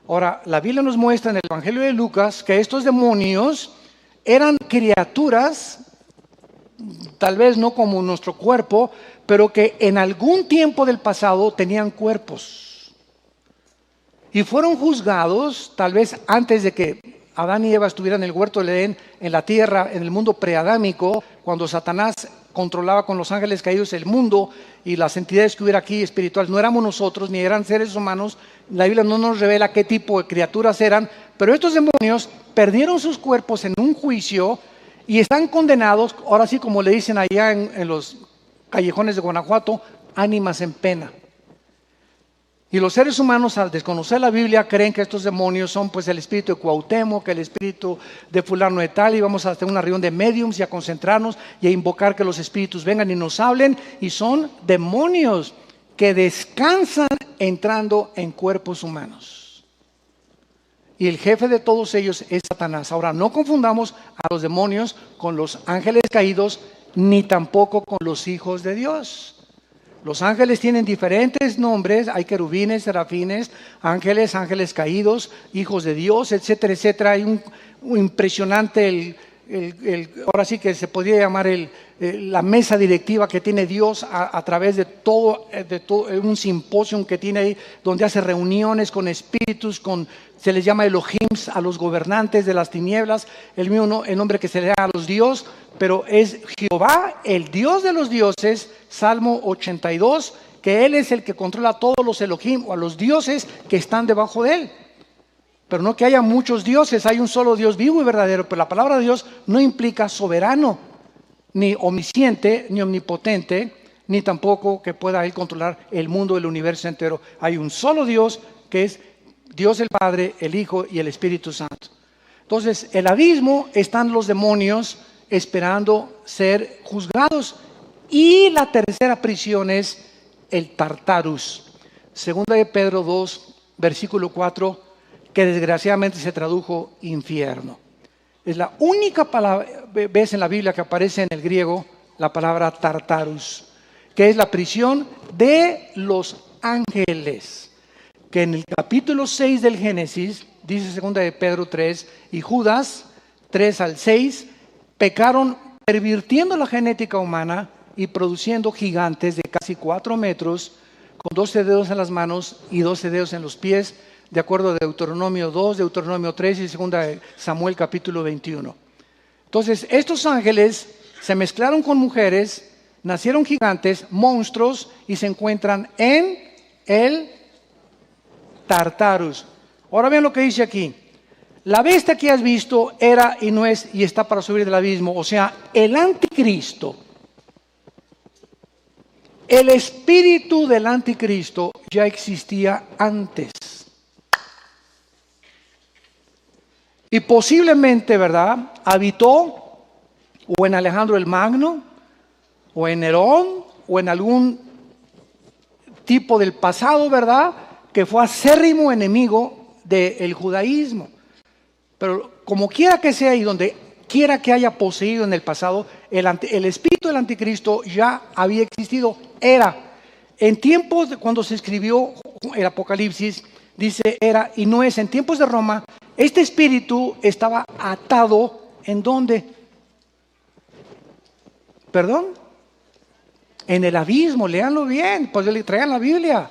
Ahora, la Biblia nos muestra en el Evangelio de Lucas que estos demonios eran criaturas, tal vez no como nuestro cuerpo, pero que en algún tiempo del pasado tenían cuerpos. Y fueron juzgados, tal vez antes de que Adán y Eva estuvieran en el huerto del Edén, en la tierra, en el mundo preadámico, cuando Satanás controlaba con los ángeles caídos el mundo y las entidades que hubiera aquí espirituales. No éramos nosotros, ni eran seres humanos. La Biblia no nos revela qué tipo de criaturas eran, pero estos demonios perdieron sus cuerpos en un juicio y están condenados, ahora sí como le dicen allá en los callejones de Guanajuato, ánimas en pena. Y los seres humanos, al desconocer la Biblia, creen que estos demonios son pues el espíritu de Cuauhtémoc, que el espíritu de fulano de tal, y vamos a hacer una reunión de mediums y a concentrarnos y a invocar que los espíritus vengan y nos hablen, y son demonios que descansan entrando en cuerpos humanos. Y el jefe de todos ellos es Satanás. Ahora, no confundamos a los demonios con los ángeles caídos, ni tampoco con los hijos de Dios. Los ángeles tienen diferentes nombres, hay querubines, serafines, ángeles, ángeles caídos, hijos de Dios, etcétera, etcétera. Hay un impresionante, ahora sí que se podría llamar la mesa directiva que tiene Dios a través de todo un simposio que tiene ahí, donde hace reuniones con espíritus, se les llama Elohim a los gobernantes de las tinieblas, el nombre que se le da a los dioses, pero es Jehová, el Dios de los dioses, Salmo 82, que Él es el que controla a todos los Elohim o a los dioses que están debajo de Él. Pero no que haya muchos dioses, hay un solo Dios vivo y verdadero, pero la palabra de Dios no implica soberano, ni omnisciente, ni omnipotente, ni tampoco que pueda Él controlar el mundo, el universo entero. Hay un solo Dios que es Dios el Padre, el Hijo y el Espíritu Santo. Entonces, el abismo están los demonios esperando ser juzgados. Y la tercera prisión es el Tartarus. Segunda de Pedro 2, versículo 4, que desgraciadamente se tradujo infierno. Es la única vez en la Biblia que aparece en el griego la palabra Tartarus, que es la prisión de los ángeles, que en el capítulo 6 del Génesis, dice segunda de Pedro 3, y Judas 3 al 6, pecaron pervirtiendo la genética humana y produciendo gigantes de casi 4 metros, con 12 dedos en las manos y 12 dedos en los pies, de acuerdo a Deuteronomio 2, Deuteronomio 3 y segunda de Samuel capítulo 21. Entonces, estos ángeles se mezclaron con mujeres, nacieron gigantes, monstruos, y se encuentran en el Tartarus. Ahora vean lo que dice aquí. La bestia que has visto era y no es y está para subir del abismo. O sea, el anticristo, el espíritu del anticristo ya existía antes. Y posiblemente, ¿verdad?, habitó o en Alejandro el Magno, o en Nerón, o en algún tipo del pasado, ¿verdad?, que fue acérrimo enemigo del judaísmo. Pero como quiera que sea y donde quiera que haya poseído en el pasado, el espíritu del anticristo ya había existido. Era, en tiempos de cuando se escribió el Apocalipsis, dice era y no es, en tiempos de Roma, este espíritu estaba atado, ¿en dónde? ¿Perdón? en el abismo, léanlo bien, pues le traigan la Biblia.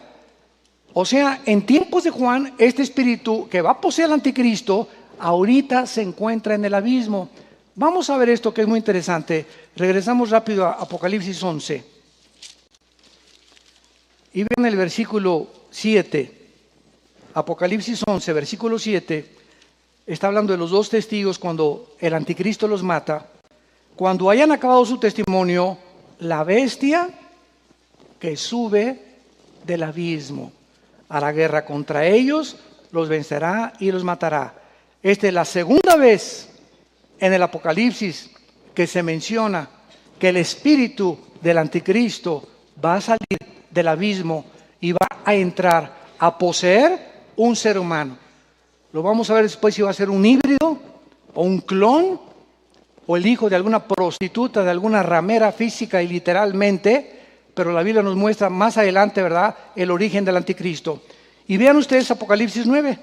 O sea, en tiempos de Juan, este espíritu que va a poseer al anticristo, ahorita se encuentra en el abismo. Vamos a ver esto que es muy interesante. Regresamos rápido a Apocalipsis 11. Y vean el versículo 7. Apocalipsis 11, versículo 7. Está hablando de los dos testigos cuando el anticristo los mata. Cuando hayan acabado su testimonio, la bestia que sube del abismo hará guerra contra ellos, los vencerá y los matará. Esta es la segunda vez en el Apocalipsis que se menciona que el espíritu del anticristo va a salir del abismo y va a entrar a poseer un ser humano. Lo vamos a ver después si va a ser un híbrido o un clon o el hijo de alguna prostituta, de alguna ramera física y literalmente, pero la Biblia nos muestra más adelante, ¿verdad?, el origen del anticristo. Y vean ustedes Apocalipsis 9.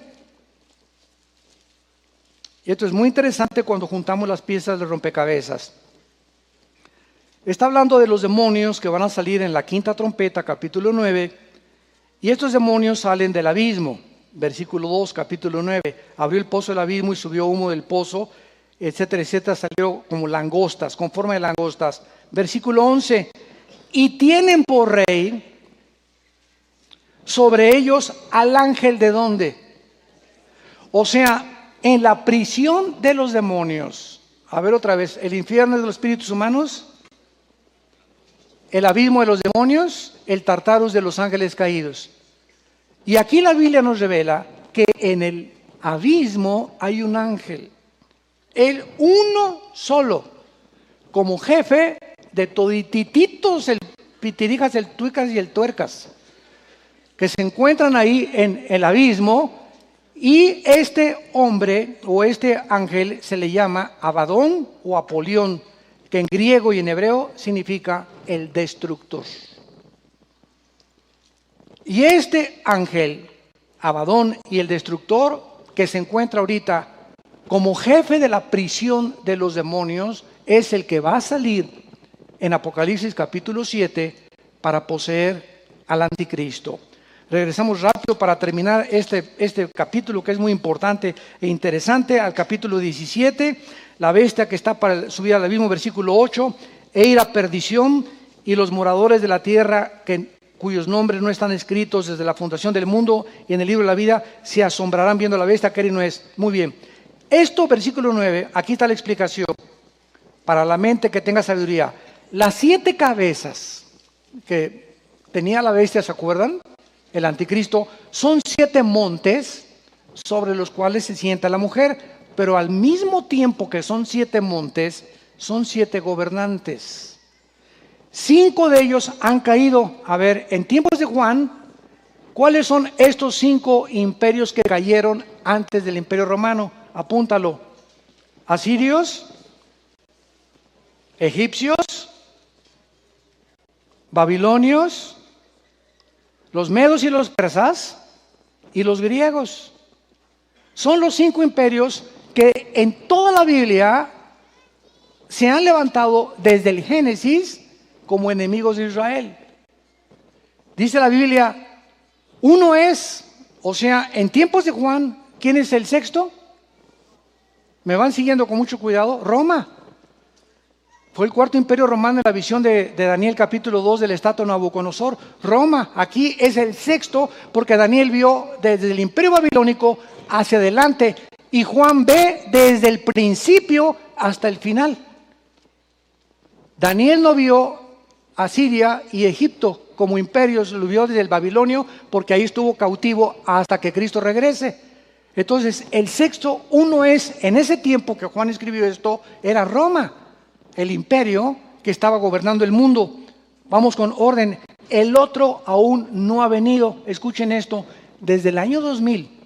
Y esto es muy interesante cuando juntamos las piezas del rompecabezas. Está hablando de los demonios que van a salir en la quinta trompeta, capítulo 9, y estos demonios salen del abismo. Versículo 2, capítulo 9, abrió el pozo del abismo y subió humo del pozo, etcétera, etcétera, salió como langostas, con forma de langostas. Versículo 11, y tienen por rey sobre ellos al ángel de ¿dónde? O sea, en la prisión de los demonios. A ver otra vez, el infierno de los espíritus humanos, el abismo de los demonios, el Tartarus de los ángeles caídos. Y aquí la Biblia nos revela que en el abismo hay un ángel, el uno solo, como jefe de todititos, el pitirijas, el tuicas y el tuercas, que se encuentran ahí en el abismo. Y este hombre o este ángel se le llama Abadón o Apolión, que en griego y en hebreo significa el destructor. Y este ángel, Abadón y el destructor, que se encuentra ahorita como jefe de la prisión de los demonios, es el que va a salir en Apocalipsis capítulo 7 para poseer al anticristo. Regresamos rápido para terminar este capítulo que es muy importante e interesante, al capítulo 17, la bestia que está para subir al abismo, versículo 8, e ir a perdición, y los moradores de la tierra cuyos nombres no están escritos desde la fundación del mundo y en el libro de la vida, se asombrarán viendo la bestia que no es. Muy bien. Esto, versículo 9, aquí está la explicación para la mente que tenga sabiduría. Las 7 cabezas que tenía la bestia, ¿se acuerdan? El anticristo, son 7 montes sobre los cuales se sienta la mujer, pero al mismo tiempo que son 7 montes, son 7 gobernantes. 5 de ellos han caído. A ver, en tiempos de Juan, ¿cuáles son estos 5 imperios que cayeron antes del Imperio Romano? Apúntalo. Asirios, egipcios, babilonios, los medos y los persas y los griegos. Son los 5 imperios que en toda la Biblia se han levantado desde el Génesis como enemigos de Israel. Dice la Biblia, uno es, o sea, en tiempos de Juan, ¿quién es el sexto? ¿Me van siguiendo con mucho cuidado? Roma. Fue el 4º imperio romano en la visión de Daniel capítulo 2 del estatua de Nabucodonosor. Roma, aquí es el 6º porque Daniel vio desde el imperio babilónico hacia adelante y Juan ve desde el principio hasta el final. Daniel no vio a Siria y Egipto como imperios, lo vio desde el Babilonio porque ahí estuvo cautivo hasta que Cristo regrese. Entonces el 6º, uno es, en ese tiempo que Juan escribió esto, era Roma, el imperio que estaba gobernando el mundo. Vamos con orden. El otro aún no ha venido. Escuchen esto, desde el año 2000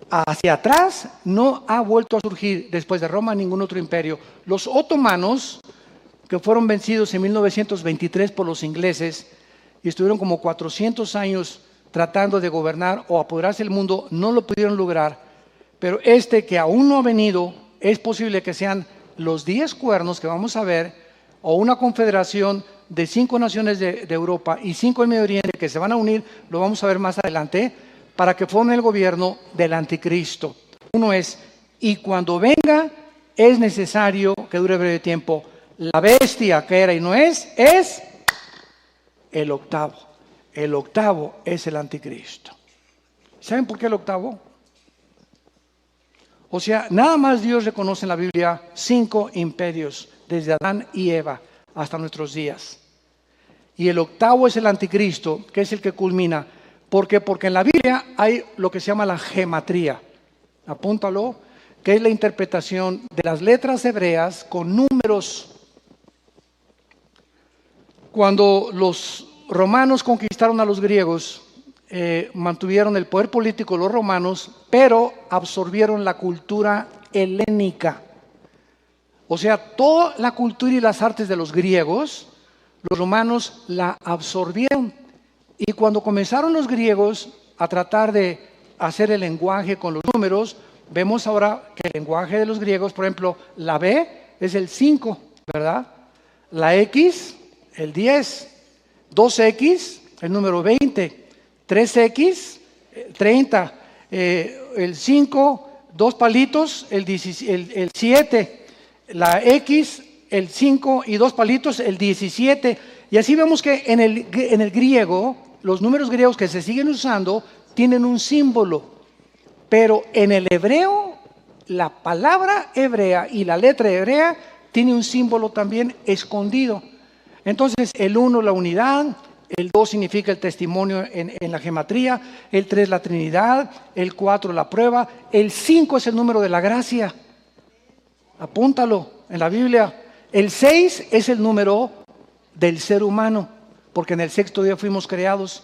hacia atrás no ha vuelto a surgir después de Roma ningún otro imperio. Los otomanos, que fueron vencidos en 1923 por los ingleses y estuvieron como 400 años tratando de gobernar o apoderarse del mundo, no lo pudieron lograr. Pero este que aún no ha venido, es posible que sean los 10 cuernos que vamos a ver, o una confederación de 5 naciones de Europa y 5 del Medio Oriente que se van a unir, lo vamos a ver más adelante, para que formen el gobierno del anticristo. Uno es, y cuando venga es necesario que dure breve tiempo. La bestia que era y no es el octavo. El octavo es el anticristo. ¿Saben por qué el octavo? O sea, nada más Dios reconoce en la Biblia 5 imperios, desde Adán y Eva hasta nuestros días. Y el octavo es el anticristo, que es el que culmina. ¿Por qué? Porque en la Biblia hay lo que se llama la gematría. Apúntalo, que es la interpretación de las letras hebreas con números. Cuando los romanos conquistaron a los griegos, mantuvieron el poder político los romanos, pero absorbieron la cultura helénica. O sea, toda la cultura y las artes de los griegos, los romanos la absorbieron. Y cuando comenzaron los griegos a tratar de hacer el lenguaje con los números, vemos ahora que el lenguaje de los griegos, por ejemplo, la B es el 5, ¿verdad? La X, el 10, 2X, el número 20, 3X, 30, el 5, 2 palitos, el 7, la X, el 5 y 2 palitos, el 17. Y así vemos que en el griego, los números griegos que se siguen usando tienen un símbolo, pero en el hebreo, la palabra hebrea y la letra hebrea tiene un símbolo también escondido. Entonces, el 1 la unidad, el 2 significa el testimonio en la gematría, el 3 la Trinidad, el 4 la prueba, el 5 es el número de la gracia. Apúntalo en la Biblia. El 6 es el número del ser humano, porque en el 6º día fuimos creados.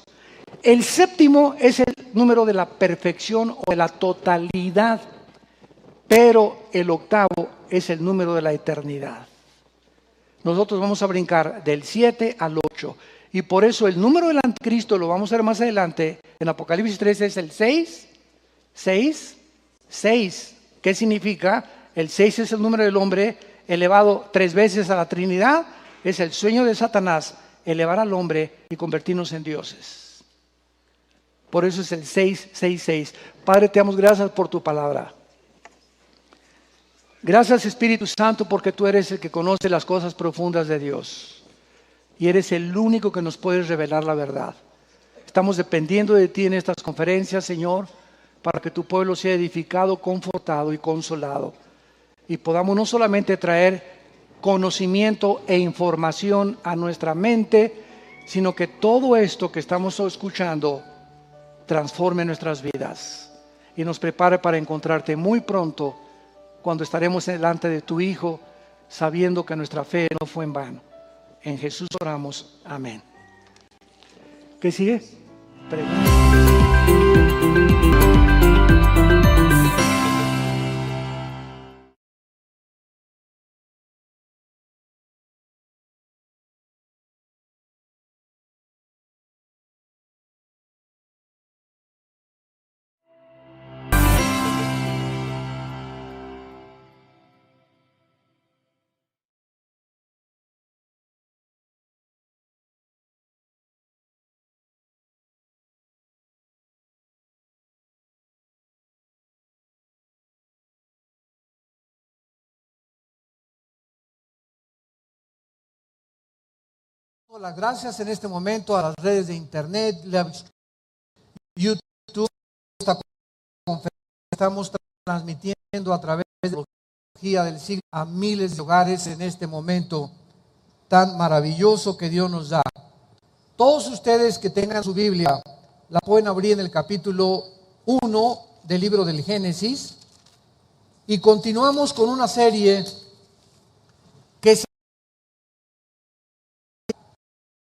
El 7º es el número de la perfección o de la totalidad, pero el 8º es el número de la eternidad. Nosotros vamos a brincar del 7 al 8. Y por eso el número del anticristo, lo vamos a ver más adelante, en Apocalipsis 13 es el 6, 6, 6. ¿Qué significa? El 6 es el número del hombre elevado 3 veces a la Trinidad. Es el sueño de Satanás, elevar al hombre y convertirnos en dioses. Por eso es el 666. Padre, te damos gracias por tu palabra. Gracias, Espíritu Santo, porque tú eres el que conoce las cosas profundas de Dios. Y eres el único que nos puedes revelar la verdad. Estamos dependiendo de ti en estas conferencias, Señor, para que tu pueblo sea edificado, confortado y consolado. Y podamos no solamente traer conocimiento e información a nuestra mente, sino que todo esto que estamos escuchando transforme nuestras vidas y nos prepare para encontrarte muy pronto, cuando estaremos delante de tu Hijo, sabiendo que nuestra fe no fue en vano. En Jesús oramos. Amén. ¿Qué sigue? Pregunta. Las gracias en este momento a las redes de internet, YouTube. Esta conferencia estamos transmitiendo a través de la tecnología del siglo a miles de hogares en este momento tan maravilloso que Dios nos da. Todos ustedes que tengan su Biblia la pueden abrir en el capítulo 1 del libro del Génesis y continuamos con una serie que se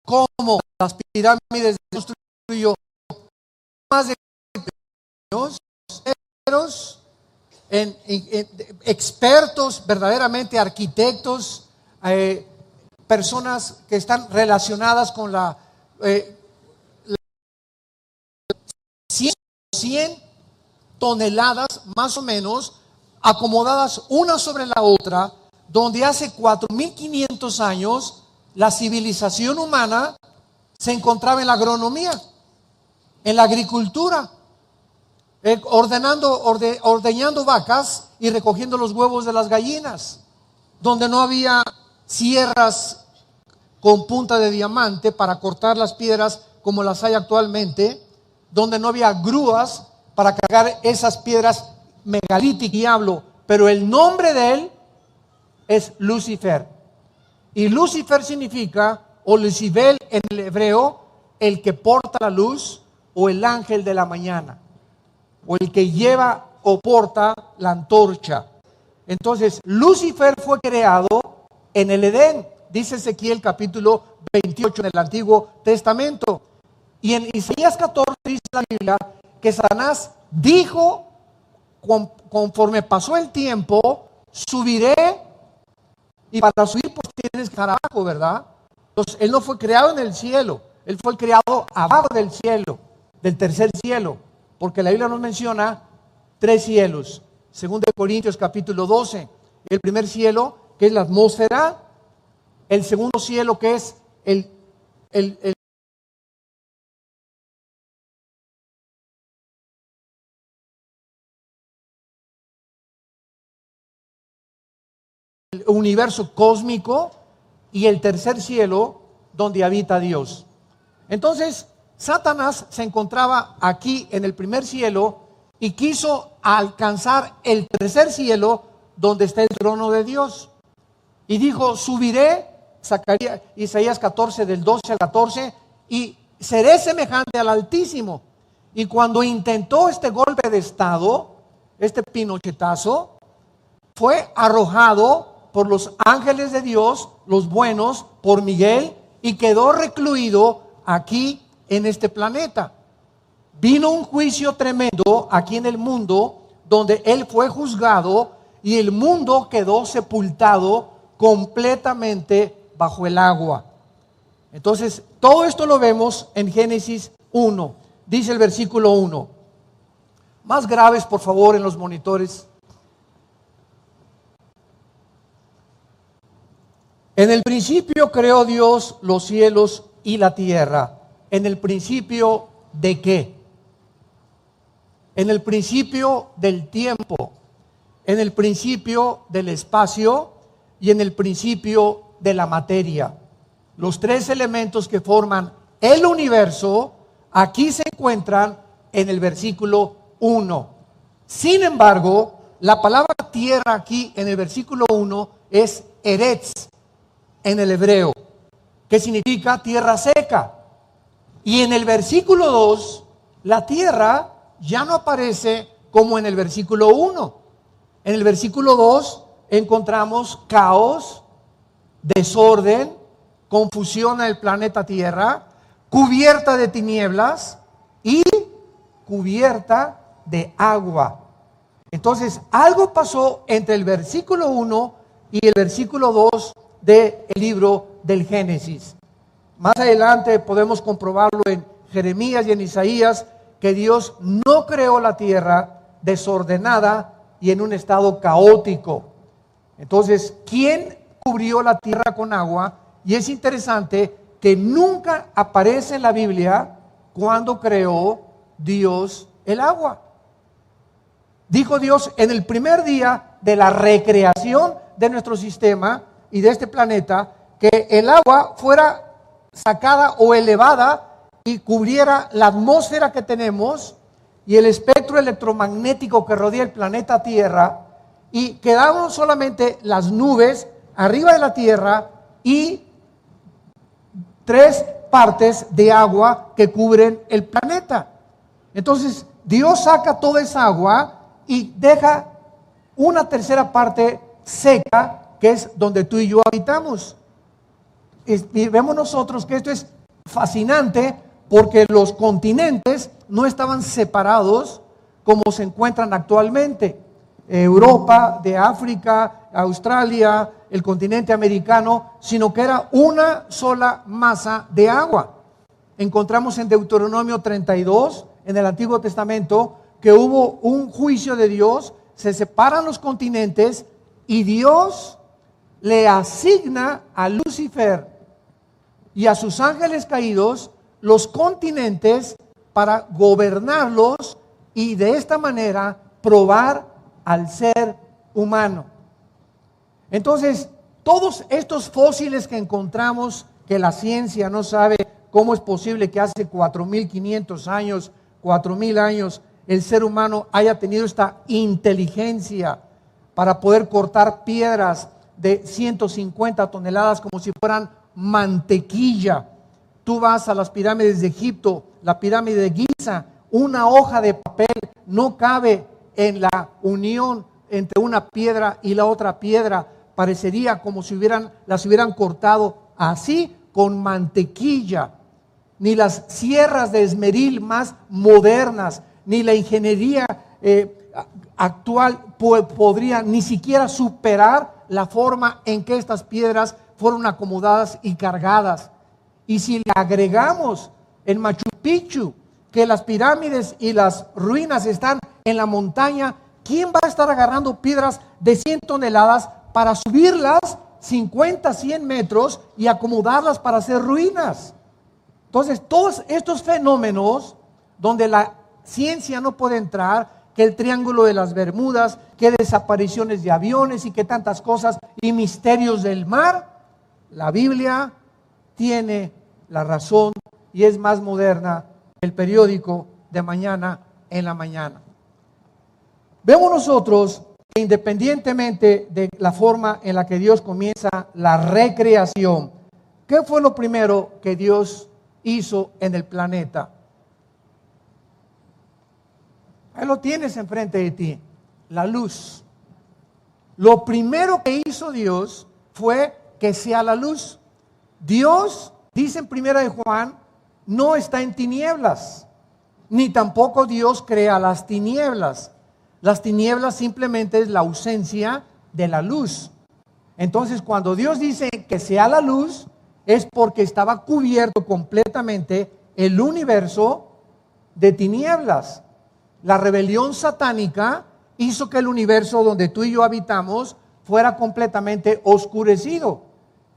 como las pirámides se construyó más de años, expertos, verdaderamente arquitectos, personas que están relacionadas con la 100 toneladas más o menos, acomodadas una sobre la otra, donde hace 4500 años la civilización humana se encontraba en la agronomía, en la agricultura, ordeñando vacas y recogiendo los huevos de las gallinas, donde no había sierras con punta de diamante para cortar las piedras como las hay actualmente, donde no había grúas para cargar esas piedras megalíticas. Diablo, pero el nombre de él es Lucifer. Y Lucifer significa, o Lucibel en el hebreo, el que porta la luz, o el ángel de la mañana, o el que lleva o porta la antorcha. Entonces, Lucifer fue creado en el Edén, dice Ezequiel capítulo 28 en el Antiguo Testamento. Y en Isaías 14 dice la Biblia que Satanás dijo, conforme pasó el tiempo, subiré, y para subir pues tienes que estar abajo, ¿verdad? Entonces, él no fue creado en el cielo, él fue creado abajo del cielo, del tercer cielo, porque la Biblia nos menciona 3 cielos. Según de Corintios capítulo 12, el primer cielo, que es la atmósfera; el segundo cielo, que es el universo cósmico; y el tercer cielo, donde habita Dios. Entonces, Satanás se encontraba aquí en el primer cielo y quiso alcanzar el tercer cielo, donde está el trono de Dios. Y dijo, subiré, Isaías 14 del 12 al 14, y seré semejante al Altísimo. Y cuando intentó este golpe de estado, este pinochetazo, fue arrojado por los ángeles de Dios, los buenos, por Miguel, y quedó recluido aquí en este planeta. Vino un juicio tremendo aquí en el mundo, donde él fue juzgado y el mundo quedó sepultado completamente bajo el agua. Entonces, todo esto lo vemos en Génesis 1. Dice el versículo 1. Más graves, por favor, en los monitores. En el principio creó Dios los cielos y la tierra. ¿En el principio de qué? En el principio del tiempo, en el principio del espacio y en el principio de la materia. Los 3 elementos que forman el universo aquí se encuentran en el versículo 1. Sin embargo, la palabra tierra aquí en el versículo 1 es eretz en el hebreo, que significa tierra seca. Y en el versículo 2, la tierra ya no aparece como en el versículo 1. En el versículo 2 encontramos caos, desorden, confusión en el planeta Tierra, cubierta de tinieblas y cubierta de agua. Entonces, algo pasó entre el versículo 1 y el versículo 2 del libro del Génesis. Más adelante podemos comprobarlo en Jeremías y en Isaías, que Dios no creó la tierra desordenada y en un estado caótico. Entonces, ¿quién cubrió la tierra con agua? Y es interesante que nunca aparece en la Biblia cuando creó Dios el agua. Dijo Dios en el primer día de la recreación de nuestro sistema y de este planeta, que el agua fuera sacada o elevada y cubriera la atmósfera que tenemos y el espectro electromagnético que rodea el planeta Tierra, y quedaron solamente las nubes arriba de la Tierra y 3 partes de agua que cubren el planeta. Entonces Dios saca toda esa agua y deja una tercera parte seca, que es donde tú y yo habitamos. Y vemos nosotros que esto es fascinante, porque los continentes no estaban separados como se encuentran actualmente. Europa, de África, Australia, el continente americano, sino que era una sola masa de agua. Encontramos en Deuteronomio 32, en el Antiguo Testamento, que hubo un juicio de Dios, se separan los continentes y Dios le asigna a Lucifer y a sus ángeles caídos los continentes para gobernarlos y de esta manera probar al ser humano. Entonces, todos estos fósiles que encontramos, que la ciencia no sabe cómo es posible que hace 4.500 años, 4.000 años, el ser humano haya tenido esta inteligencia para poder cortar piedras de 150 toneladas como si fueran mantequilla. Tú vas a las pirámides de Egipto, la pirámide de Giza, una hoja de papel no cabe en la unión entre una piedra y la otra piedra. Parecería como si las hubieran cortado así con mantequilla. Ni las sierras de esmeril más modernas, ni la ingeniería actual podría ni siquiera superar la forma en que estas piedras fueron acomodadas y cargadas. Y si le agregamos en Machu Picchu que las pirámides y las ruinas están en la montaña, ¿quién va a estar agarrando piedras de 100 toneladas para subirlas 50, 100 metros y acomodarlas para hacer ruinas? Entonces, todos estos fenómenos donde la ciencia no puede entrar, que el Triángulo de las Bermudas, que desapariciones de aviones y que tantas cosas y misterios del mar, la Biblia tiene la razón y es más moderna que el periódico de mañana en la mañana. Vemos nosotros que independientemente de la forma en la que Dios comienza la recreación, ¿qué fue lo primero que Dios hizo en el planeta? Ahí lo tienes enfrente de ti, la luz. Lo primero que hizo Dios fue que sea la luz. Dios, dice en 1 de Juan, no está en tinieblas, ni tampoco Dios crea las tinieblas. Las tinieblas simplemente es la ausencia de la luz. Entonces, cuando Dios dice que sea la luz, es porque estaba cubierto completamente el universo de tinieblas. La rebelión satánica hizo que el universo donde tú y yo habitamos fuera completamente oscurecido.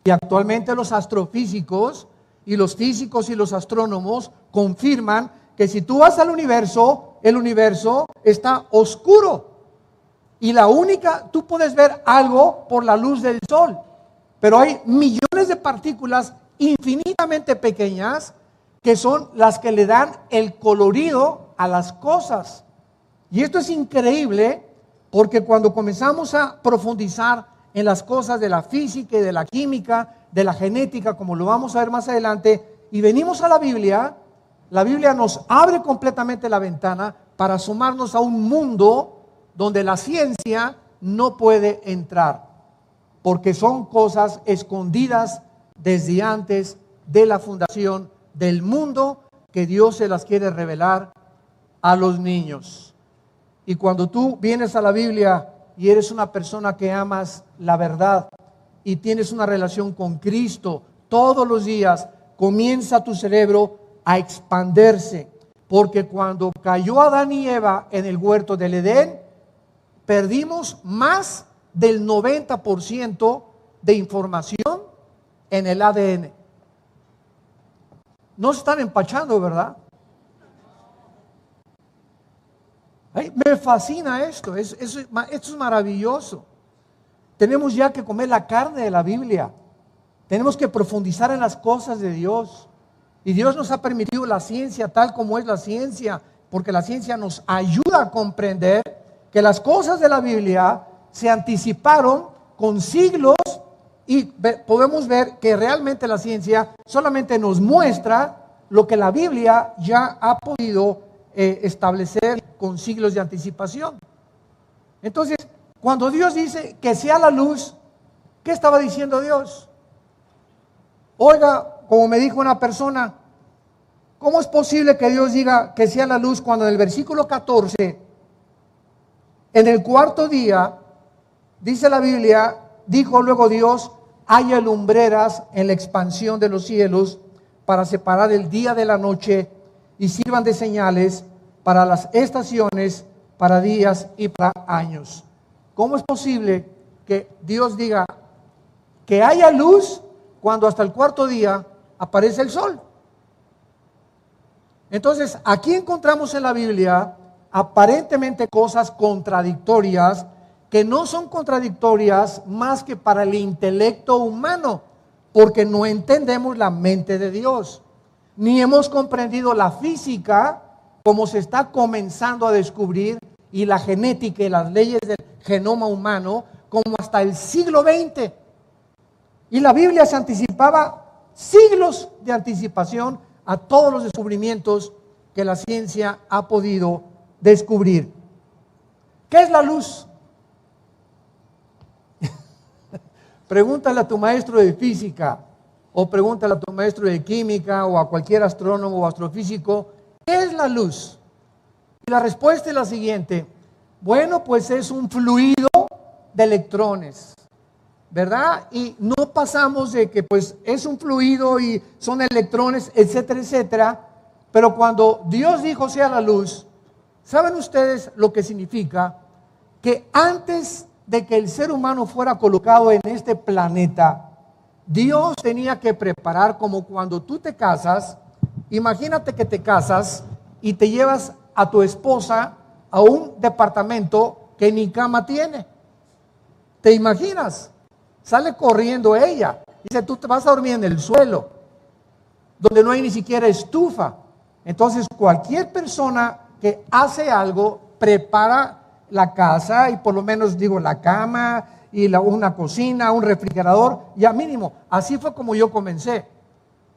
Y actualmente los astrofísicos y los físicos y los astrónomos confirman que si tú vas al universo, el universo está oscuro. Y tú puedes ver algo por la luz del sol, pero hay millones de partículas infinitamente pequeñas que son las que le dan el colorido a las cosas. Y esto es increíble porque cuando comenzamos a profundizar en las cosas de la física y de la química, de la genética, como lo vamos a ver más adelante, y venimos a la Biblia nos abre completamente la ventana para asomarnos a un mundo donde la ciencia no puede entrar, porque son cosas escondidas desde antes de la fundación del mundo que Dios se las quiere revelar a los niños. Y cuando tú vienes a la Biblia y eres una persona que amas la verdad y tienes una relación con Cristo todos los días, comienza tu cerebro a expandirse, porque cuando cayó Adán y Eva en el huerto del Edén, perdimos más del 90% de información en el ADN. No se están empachando, ¿verdad? Ay, me fascina esto, esto es maravilloso. Tenemos ya que comer la carne de la Biblia. Tenemos que profundizar en las cosas de Dios. Y Dios nos ha permitido la ciencia tal como es la ciencia, porque la ciencia nos ayuda a comprender que las cosas de la Biblia se anticiparon con siglos y podemos ver que realmente la ciencia solamente nos muestra lo que la Biblia ya ha podido establecer con siglos de anticipación. Entonces, cuando Dios dice que sea la luz, ¿qué estaba diciendo Dios? Oiga, como me dijo una persona, ¿cómo es posible que Dios diga que sea la luz cuando en el versículo 14, en el cuarto día, dice la Biblia, dijo luego Dios, haya lumbreras en la expansión de los cielos para separar el día de la noche y sirvan de señales para las estaciones, para días y para años? ¿Cómo es posible que Dios diga que haya luz cuando hasta el cuarto día aparece el sol. Entonces, aquí encontramos en la Biblia aparentemente cosas contradictorias, que no son contradictorias más que para el intelecto humano, porque no entendemos la mente de Dios, ni hemos comprendido la física como se está comenzando a descubrir, y la genética y las leyes del genoma humano como hasta el siglo XX. Y la Biblia se anticipaba siglos de anticipación a todos los descubrimientos que la ciencia ha podido descubrir. ¿Qué es la luz? Pregúntale a tu maestro de física, o pregúntale a tu maestro de química, o a cualquier astrónomo o astrofísico, ¿qué es la luz? Y la respuesta es la siguiente: bueno, pues es un fluido de electrones, ¿verdad? Y no pasamos de que pues es un fluido y son electrones, etcétera, etcétera. Pero cuando Dios dijo sea la luz, ¿saben ustedes lo que significa? Que antes de que el ser humano fuera colocado en este planeta, Dios tenía que preparar, como cuando tú te casas. Imagínate que te casas y te llevas a tu esposa a un departamento que ni cama tiene. ¿Te imaginas? Sale corriendo ella. Dice, tú te vas a dormir en el suelo, donde no hay ni siquiera estufa. Entonces, cualquier persona que hace algo, prepara la casa, y por lo menos digo la cama, y una cocina, un refrigerador, ya mínimo. Así fue como yo comencé.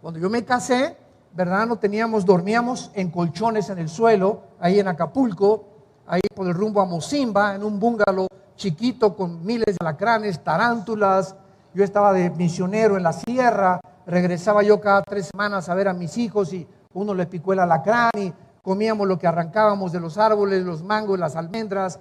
Cuando yo me casé, ¿verdad? No teníamos, dormíamos en colchones en el suelo, ahí en Acapulco, ahí por el rumbo a Mocimba, en un bungalow chiquito con miles de alacranes, tarántulas. Yo estaba de misionero en la sierra, regresaba yo cada 3 semanas a ver a mis hijos, y uno le picó el alacrán, y comíamos lo que arrancábamos de los árboles, los mangos, las almendras.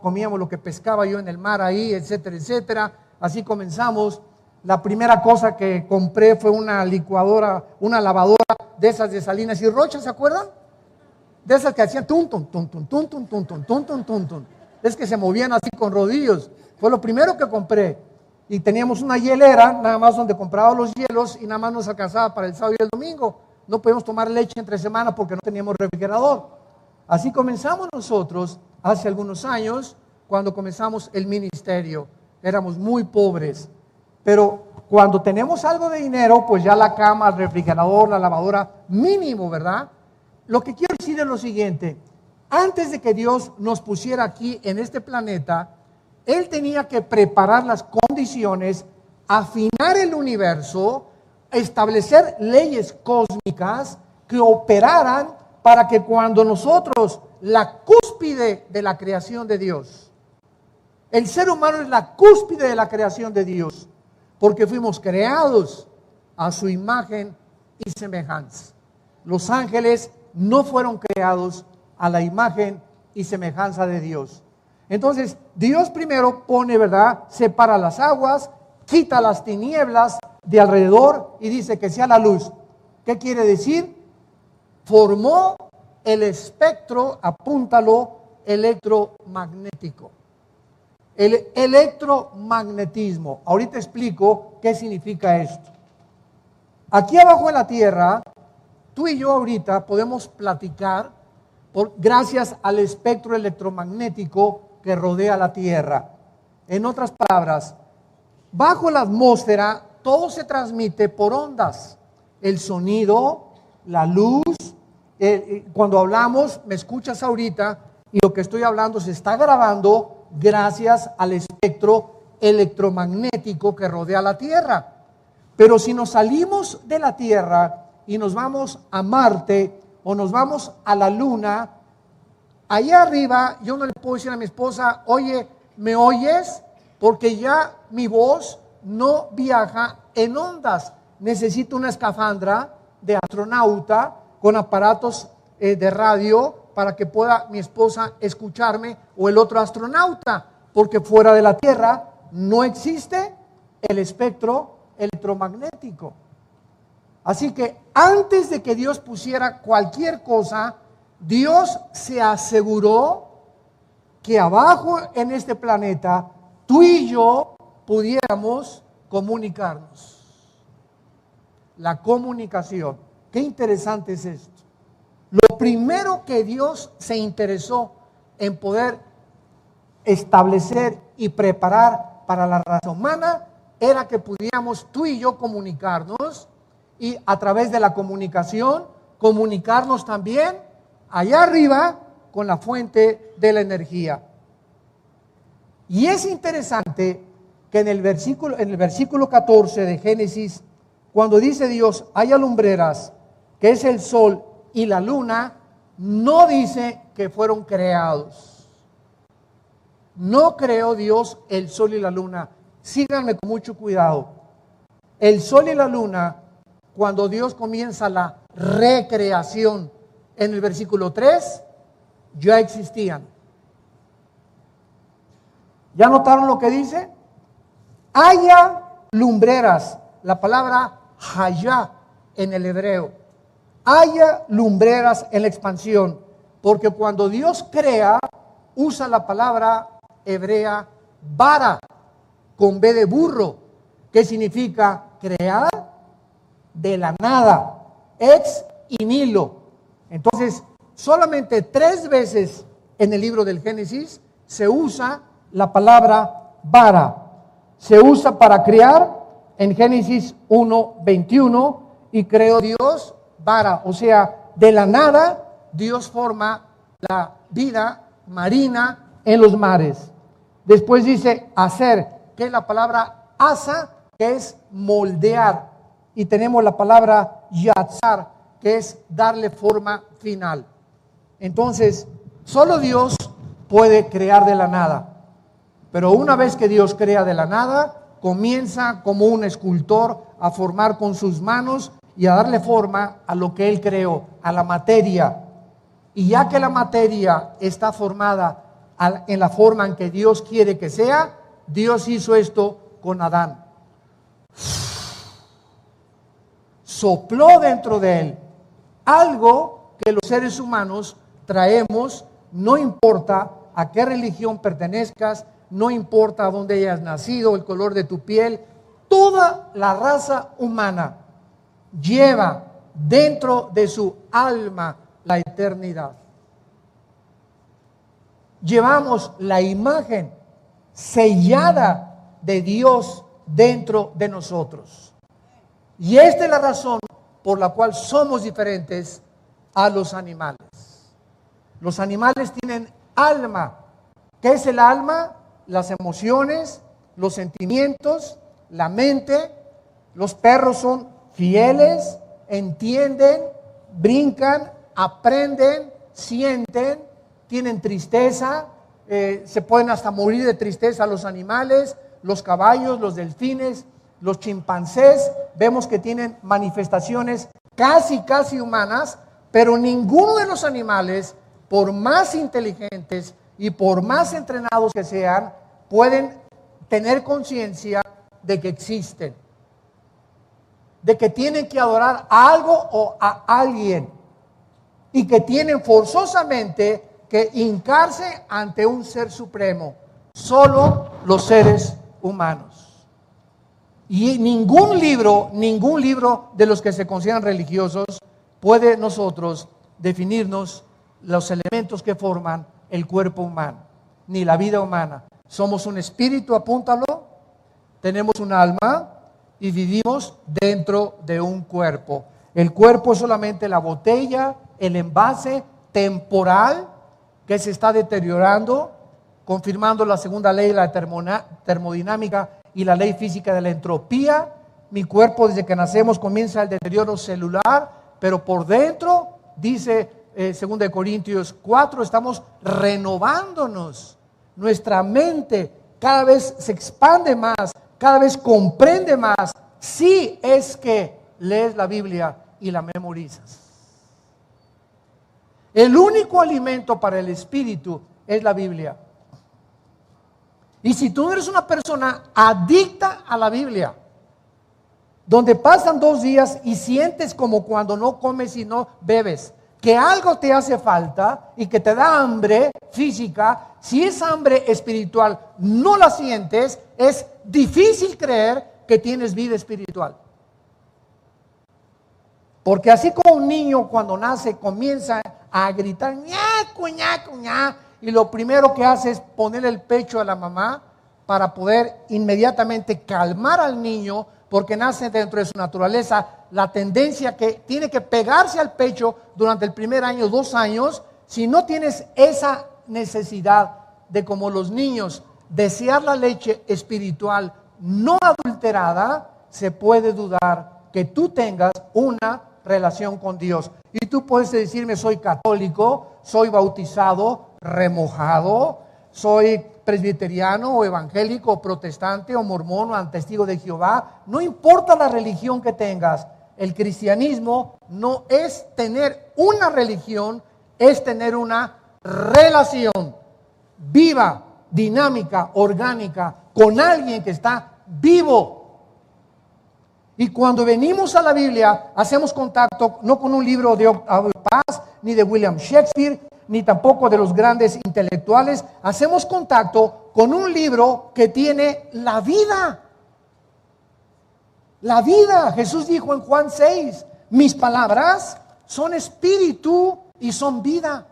Comíamos lo que pescaba yo en el mar ahí, etcétera, etcétera. Así comenzamos. La primera cosa que compré fue una licuadora, una lavadora de esas de Salinas y Rocha, ¿se acuerdan? De esas que hacían tum, tum, tum, tum, tum, tum, tum, tum, tum, tum, tum, tum. Es que se movían así con rodillos. Fue lo primero que compré. Y teníamos una hielera, nada más, donde compraba los hielos, y nada más nos alcanzaba para el sábado y el domingo. No podíamos tomar leche entre semana porque no teníamos refrigerador. Así comenzamos nosotros hace algunos años, cuando comenzamos el ministerio. Éramos muy pobres. Pero cuando tenemos algo de dinero, pues ya la cama, el refrigerador, la lavadora, mínimo, ¿verdad? Lo que quiero decir es lo siguiente: antes de que Dios nos pusiera aquí en este planeta, Él tenía que preparar las condiciones, afinar el universo, establecer leyes cósmicas que operaran para que cuando nosotros, la cúspide de la creación de Dios, el ser humano es la cúspide de la creación de Dios, porque fuimos creados a su imagen y semejanza. Los ángeles no fueron creados a la imagen y semejanza de Dios. Entonces, Dios primero pone, ¿verdad? Separa las aguas, quita las tinieblas de alrededor y dice que sea la luz. ¿Qué quiere decir? Formó el espectro, apúntalo, electromagnético. El electromagnetismo. Ahorita explico qué significa esto. Aquí abajo en la tierra, tú y yo ahorita podemos platicar gracias al espectro electromagnético que rodea la tierra. En otras palabras, bajo la atmósfera todo se transmite por ondas. El sonido, la luz. Cuando hablamos, me escuchas ahorita, y lo que estoy hablando se está grabando gracias al espectro electromagnético que rodea la Tierra. Pero si nos salimos de la Tierra y nos vamos a Marte o nos vamos a la Luna, allá arriba yo no le puedo decir a mi esposa, oye, ¿me oyes? Porque ya mi voz no viaja en ondas. Necesito una escafandra de astronauta con aparatos de radio para que pueda mi esposa escucharme, o el otro astronauta, porque fuera de la Tierra no existe el espectro electromagnético. Así que antes de que Dios pusiera cualquier cosa, Dios se aseguró que abajo en este planeta tú y yo pudiéramos comunicarnos. La comunicación. Qué interesante es esto. Lo primero que Dios se interesó en poder establecer y preparar para la raza humana era que pudiéramos tú y yo comunicarnos, y a través de la comunicación comunicarnos también allá arriba con la fuente de la energía. Y es interesante que en el versículo 14 de Génesis, cuando dice Dios, haya lumbreras, que es el sol y la luna, no dice que fueron creados. No creó Dios el sol y la luna. Síganme con mucho cuidado. El sol y la luna, cuando Dios comienza la recreación en el versículo 3, ya existían. ¿Ya notaron lo que dice? Haya lumbreras, la palabra hayá en el hebreo. Haya lumbreras en la expansión, porque cuando Dios crea, usa la palabra hebrea bara, con B de burro, que significa crear de la nada, ex nihilo. Entonces, solamente 3 veces en el libro del Génesis se usa la palabra bara. Se usa para crear en Génesis 1:21, y creó Dios bara, o sea, de la nada Dios forma la vida marina en los mares. Después dice hacer, que es la palabra asa, que es moldear, y tenemos la palabra yatzar, que es darle forma final. Entonces, solo Dios puede crear de la nada. Pero una vez que Dios crea de la nada, comienza como un escultor a formar con sus manos y a darle forma a lo que Él creó, a la materia. Y ya que la materia está formada en la forma en que Dios quiere que sea, Dios hizo esto con Adán. Sopló dentro de él algo que los seres humanos traemos, no importa a qué religión pertenezcas, no importa a dónde hayas nacido, el color de tu piel, toda la raza humana lleva dentro de su alma la eternidad. Llevamos la imagen sellada de Dios dentro de nosotros. Y esta es la razón por la cual somos diferentes a los animales. Los animales tienen alma. ¿Qué es el alma? Las emociones, los sentimientos, la mente. Los perros son fieles, entienden, brincan, aprenden, sienten, tienen tristeza, se pueden hasta morir de tristeza los animales, los caballos, los delfines, los chimpancés. Vemos que tienen manifestaciones casi humanas, pero ninguno de los animales, por más inteligentes y por más entrenados que sean, pueden tener conciencia de que existen, de que tienen que adorar a algo o a alguien, y que tienen forzosamente que hincarse ante un ser supremo. Solo los seres humanos. Y ningún libro de los que se consideran religiosos puede nosotros definirnos los elementos que forman el cuerpo humano, ni la vida humana. Somos un espíritu, apúntalo, tenemos un alma y vivimos dentro de un cuerpo. El cuerpo es solamente la botella, el envase temporal que se está deteriorando, confirmando la segunda ley de la termodinámica y la ley física de la entropía. Mi cuerpo desde que nacemos comienza el deterioro celular, pero por dentro, dice 2 Corintios 4, estamos renovándonos. Nuestra mente cada vez se expande más, cada vez comprende más, si es que lees la Biblia y la memorizas. El único alimento para el espíritu es la Biblia. Y si tú eres una persona adicta a la Biblia, donde pasan 2 días y sientes como cuando no comes y no bebes, que algo te hace falta y que te da hambre física, si esa hambre espiritual no la sientes, es difícil creer que tienes vida espiritual. Porque así como un niño cuando nace comienza a gritar, ñaco, ñaco, ña, y lo primero que hace es ponerle el pecho a la mamá para poder inmediatamente calmar al niño, porque nace dentro de su naturaleza la tendencia que tiene que pegarse al pecho durante el primer año, 2 años. Si no tienes esa necesidad de, como los niños, desear la leche espiritual no adulterada, se puede dudar que tú tengas una relación con Dios. Y tú puedes decirme, soy católico, soy bautizado, remojado, soy presbiteriano o evangélico o protestante o mormón o testigo de Jehová. No importa la religión que tengas, el cristianismo no es tener una religión, es tener una relación viva, dinámica, orgánica, con alguien que está vivo. Y cuando venimos a la Biblia, hacemos contacto no con un libro de Octavio Paz, ni de William Shakespeare, ni tampoco de los grandes intelectuales. Hacemos contacto con un libro que tiene la vida. La vida. Jesús dijo en Juan 6, mis palabras son espíritu y son vida.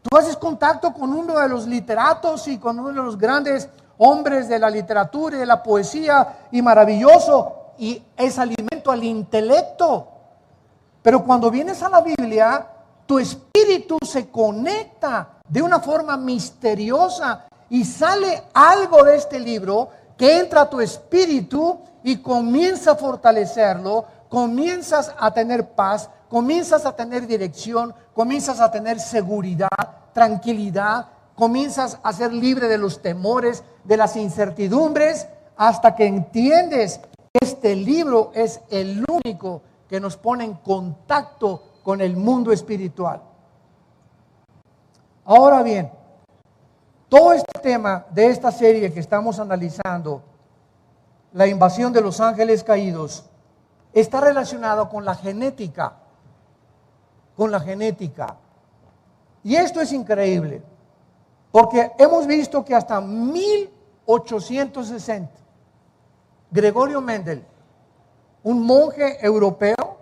Tú haces contacto con uno de los literatos y con uno de los grandes hombres de la literatura y de la poesía, y maravilloso, y es alimento al intelecto. Pero cuando vienes a la Biblia, tu espíritu se conecta de una forma misteriosa y sale algo de este libro que entra a tu espíritu y comienza a fortalecerlo, comienzas a tener paz, comienzas a tener dirección, comienzas a tener seguridad, tranquilidad, comienzas a ser libre de los temores, de las incertidumbres, hasta que entiendes que este libro es el único que nos pone en contacto con el mundo espiritual. Ahora bien, todo este tema de esta serie que estamos analizando, la invasión de los ángeles caídos, está relacionado con la genética. Con la genética. Y esto es increíble, porque hemos visto que hasta 1860, Gregorio Mendel, un monje europeo,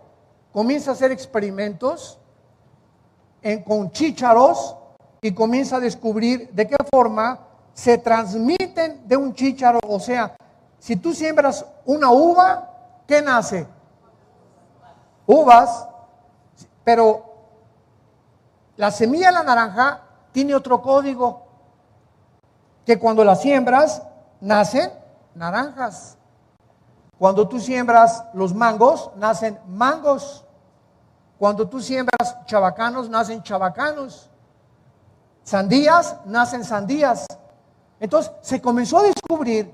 comienza a hacer experimentos con chícharos y comienza a descubrir de qué forma se transmiten de un chícharo. O sea, si tú siembras una uva, ¿qué nace? Uvas, pero la semilla de la naranja tiene otro código, que cuando la siembras, nacen naranjas. Cuando tú siembras los mangos, nacen mangos. Cuando tú siembras chabacanos, nacen chabacanos. Sandías, nacen sandías. Entonces, se comenzó a descubrir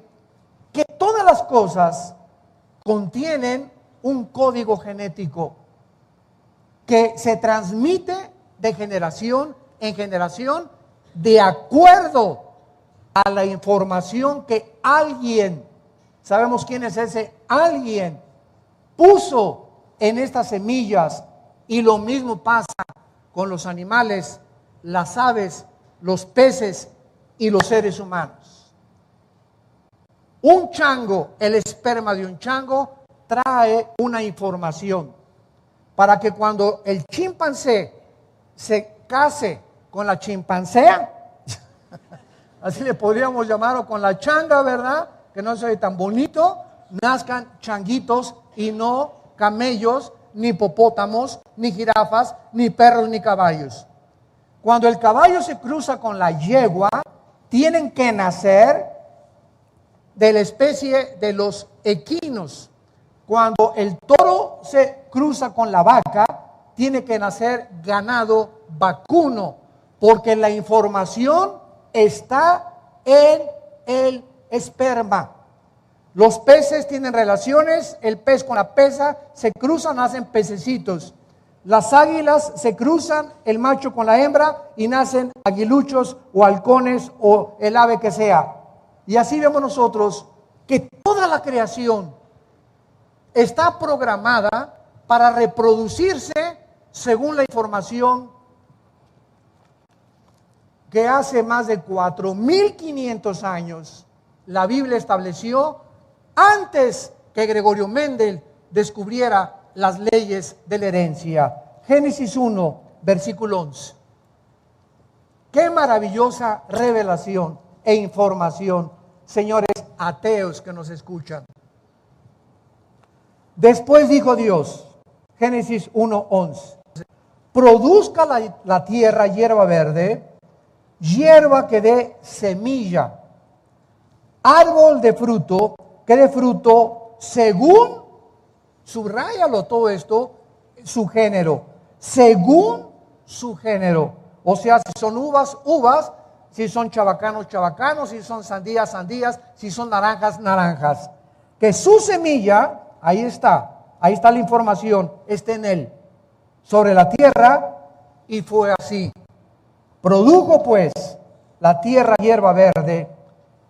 que todas las cosas contienen un código genético que se transmite de generación en generación de acuerdo a la información que alguien, sabemos quién es ese alguien, puso en estas semillas. Y lo mismo pasa con los animales, las aves, los peces y los seres humanos. Un chango, el esperma de un chango, trae una información para que cuando el chimpancé se case con la chimpancea, así le podríamos llamar, o con la changa, ¿verdad? Que no se ve tan bonito, nazcan changuitos y no camellos, ni hipopótamos, ni jirafas, ni perros, ni caballos. Cuando el caballo se cruza con la yegua, tienen que nacer de la especie de los equinos. Cuando el toro se cruza con la vaca, tiene que nacer ganado vacuno, porque la información está en el esperma. Los peces tienen relaciones, el pez con la peza se cruzan, nacen pececitos. Las águilas se cruzan, el macho con la hembra, y nacen aguiluchos o halcones o el ave que sea. Y así vemos nosotros que toda la creación está programada para reproducirse según la información que hace más de 4.500 años la Biblia estableció antes que Gregorio Mendel descubriera las leyes de la herencia. Génesis 1, versículo 11. Qué maravillosa revelación e información, señores ateos que nos escuchan. Después dijo Dios, Génesis 1:11, produzca la tierra hierba verde, hierba que dé semilla, árbol de fruto que dé fruto según, subráyalo todo esto, su género, según su género. O sea, si son uvas, uvas, si son chabacanos, chabacanos, si son sandías, sandías, si son naranjas, naranjas. Que su semilla, ahí está la información, está en él, sobre la tierra, y fue así. Produjo pues la tierra hierba verde,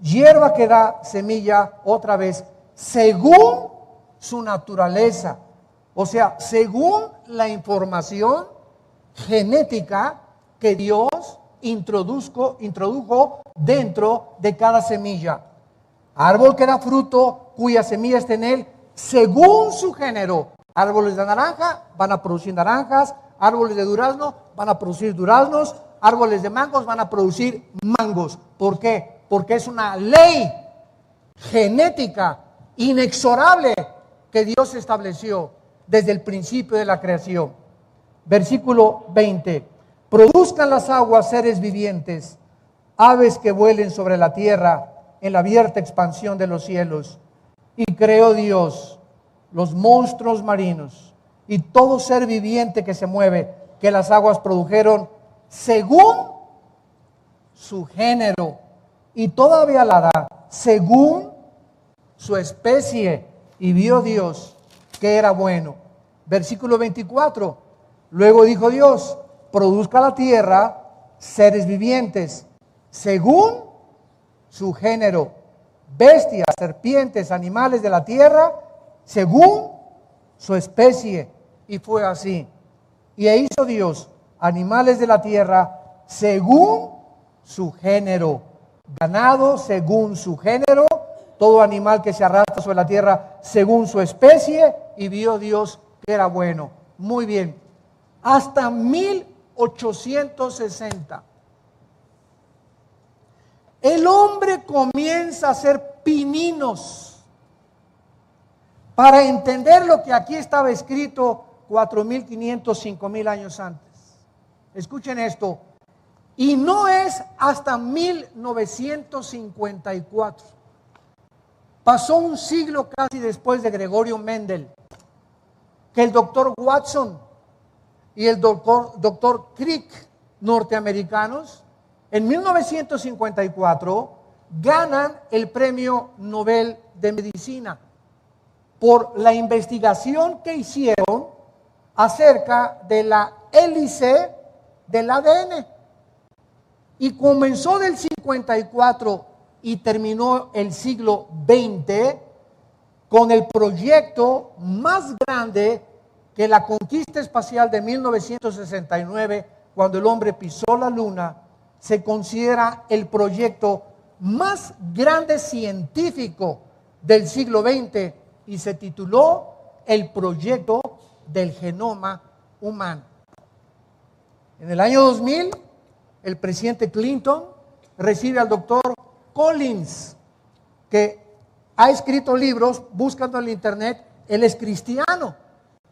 hierba que da semilla otra vez, según su naturaleza. O sea, según la información genética que Dios introdujo dentro de cada semilla. Árbol que da fruto, cuya semilla está en él, según su género. Árboles de naranja van a producir naranjas, árboles de durazno van a producir duraznos, árboles de mangos van a producir mangos. ¿Por qué? Porque es una ley genética inexorable que Dios estableció desde el principio de la creación. Versículo 20. Produzcan las aguas seres vivientes, aves que vuelen sobre la tierra en la abierta expansión de los cielos. Y creó Dios los monstruos marinos y todo ser viviente que se mueve, que las aguas produjeron según su género. Y todavía la da, según su especie. Y vio Dios que era bueno. Versículo 24. Luego dijo Dios, produzca la tierra seres vivientes, según su género, bestias, serpientes, animales de la tierra, según su especie. Y fue así. Y hizo Dios animales de la tierra según su género, ganado según su género, todo animal que se arrastra sobre la tierra según su especie, y vio Dios que era bueno. Muy bien. Hasta 1860. El hombre comienza a hacer pininos para entender lo que aquí estaba escrito 4.500, 5.000 años antes. Escuchen esto. Y no es hasta 1954. Pasó un siglo casi después de Gregorio Mendel, que el doctor Watson y el doctor Crick, norteamericanos, en 1954 ganan el premio Nobel de Medicina por la investigación que hicieron acerca de la hélice del ADN. Y comenzó del 54 y terminó el siglo XX con el proyecto más grande que la conquista espacial de 1969, cuando el hombre pisó la luna. Se considera el proyecto más grande científico del siglo XX y se tituló el proyecto del genoma humano. En el año 2000, el presidente Clinton recibe al doctor Collins, que ha escrito libros, buscando en la internet. Él es cristiano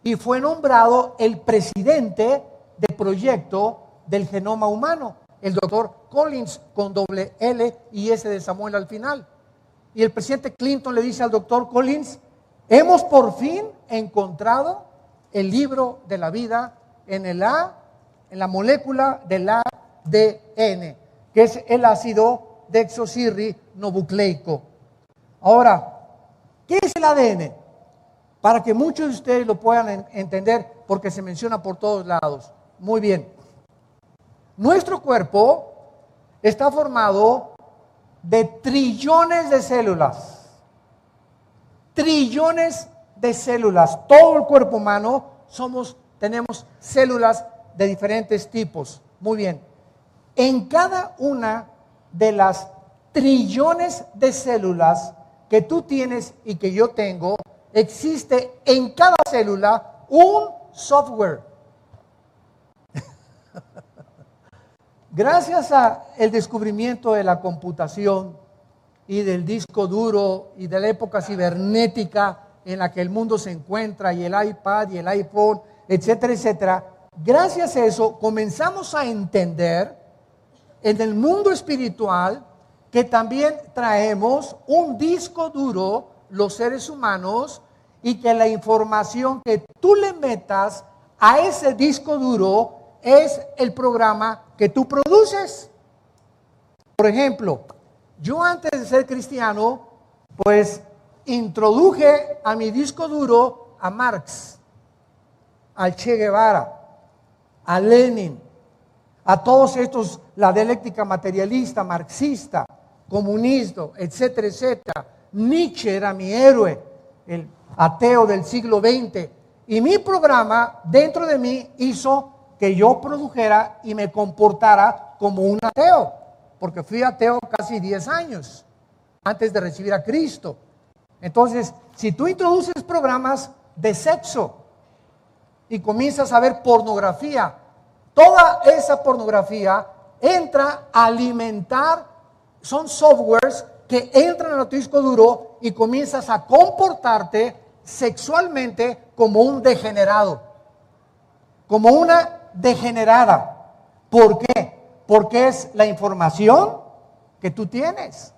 y fue nombrado el presidente del proyecto del genoma humano. El doctor Collins, con doble L y S de Samuel al final. Y el presidente Clinton le dice al doctor Collins: hemos por fin encontrado el libro de la vida en la molécula del ADN, que es el ácido desoxirribonucleico. Ahora, ¿qué es el ADN? Para que muchos de ustedes lo puedan entender, porque se menciona por todos lados. Muy bien. Nuestro cuerpo está formado de trillones de células. Trillones de células. Todo el cuerpo humano tenemos células de diferentes tipos. Muy bien. En cada una de las trillones de células que tú tienes y que yo tengo, existe en cada célula un software. Gracias al descubrimiento de la computación y del disco duro y de la época cibernética en la que el mundo se encuentra, y el iPad y el iPhone, etcétera, etcétera, gracias a eso comenzamos a entender en el mundo espiritual que también traemos un disco duro, los seres humanos, y que la información que tú le metas a ese disco duro es el programa que tú produces. Por ejemplo, yo antes de ser cristiano, pues introduje a mi disco duro a Marx, al Che Guevara, a Lenin, a todos estos, la dialéctica materialista, marxista, comunista, etcétera, etcétera. Nietzsche era mi héroe, el ateo del siglo XX. Y mi programa dentro de mí hizo que yo produjera y me comportara como un ateo, porque fui ateo casi 10 años antes de recibir a Cristo. Entonces, si tú introduces programas de sexo y comienzas a ver pornografía, toda esa pornografía entra a alimentar, son softwares que entran a tu disco duro y comienzas a comportarte sexualmente como un degenerado, como una degenerada. ¿Por qué? Porque es la información que tú tienes.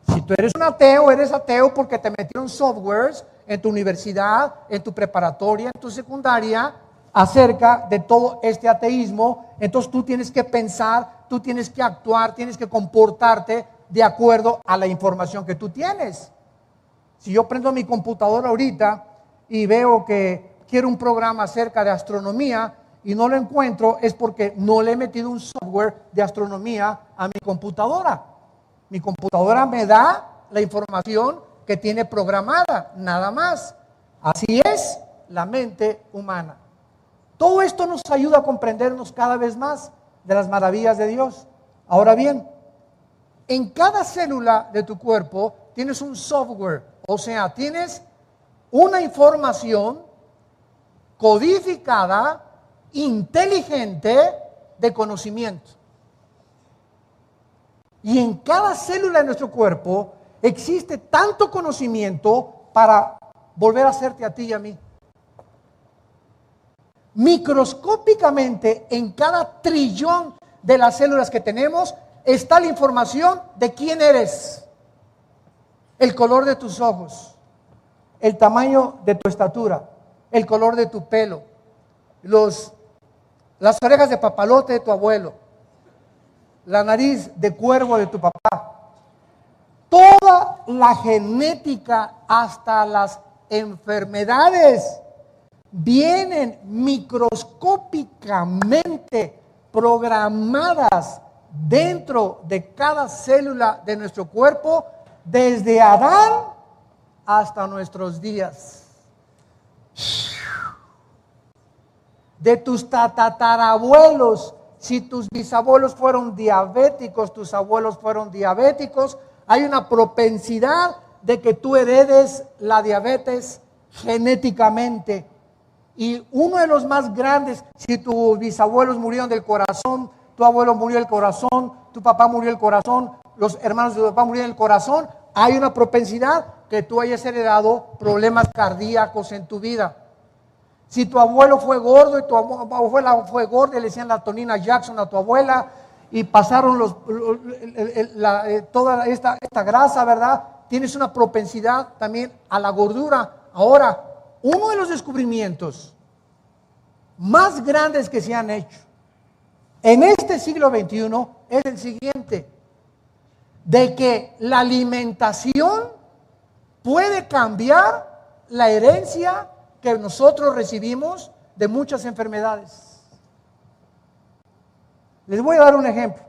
Si tú eres ateo porque te metieron softwares en tu universidad, en tu preparatoria, en tu secundaria, acerca de todo este ateísmo. Entonces tú tienes que pensar, tú tienes que actuar, tienes que comportarte de acuerdo a la información que tú tienes. Si yo prendo mi computadora ahorita y veo que quiero un programa acerca de astronomía y no lo encuentro, es porque no le he metido un software de astronomía a mi computadora. Mi computadora me da la información que tiene programada, nada más. Así es la mente humana. Todo esto nos ayuda a comprendernos cada vez más de las maravillas de Dios. Ahora bien, en cada célula de tu cuerpo tienes un software, o sea, tienes una información codificada, inteligente, de conocimiento. Y en cada célula de nuestro cuerpo existe tanto conocimiento para volver a hacerte a ti y a mí. Microscópicamente, en cada trillón de las células que tenemos, está la información de quién eres, el color de tus ojos, el tamaño de tu estatura, el color de tu pelo, las orejas de papalote de tu abuelo, la nariz de cuervo de tu papá. Toda la genética, hasta las enfermedades, vienen microscópicamente programadas dentro de cada célula de nuestro cuerpo, desde Adán hasta nuestros días. De tus tatarabuelos, si tus bisabuelos fueron diabéticos, tus abuelos fueron diabéticos, hay una propensidad de que tú heredes la diabetes genéticamente. Y uno de los más grandes, si tus bisabuelos murieron del corazón, tu abuelo murió del corazón, tu papá murió del corazón, los hermanos de tu papá murieron del corazón, hay una propensidad que tú hayas heredado problemas cardíacos en tu vida. Si tu abuelo fue gordo y tu abuela fue gorda, le decían la Tonina Jackson a tu abuela, y pasaron toda esta grasa, ¿verdad? Tienes una propensidad también a la gordura. Ahora, uno de los descubrimientos más grandes que se han hecho en este siglo XXI es el siguiente: de que la alimentación puede cambiar la herencia que nosotros recibimos de muchas enfermedades. Les voy a dar un ejemplo.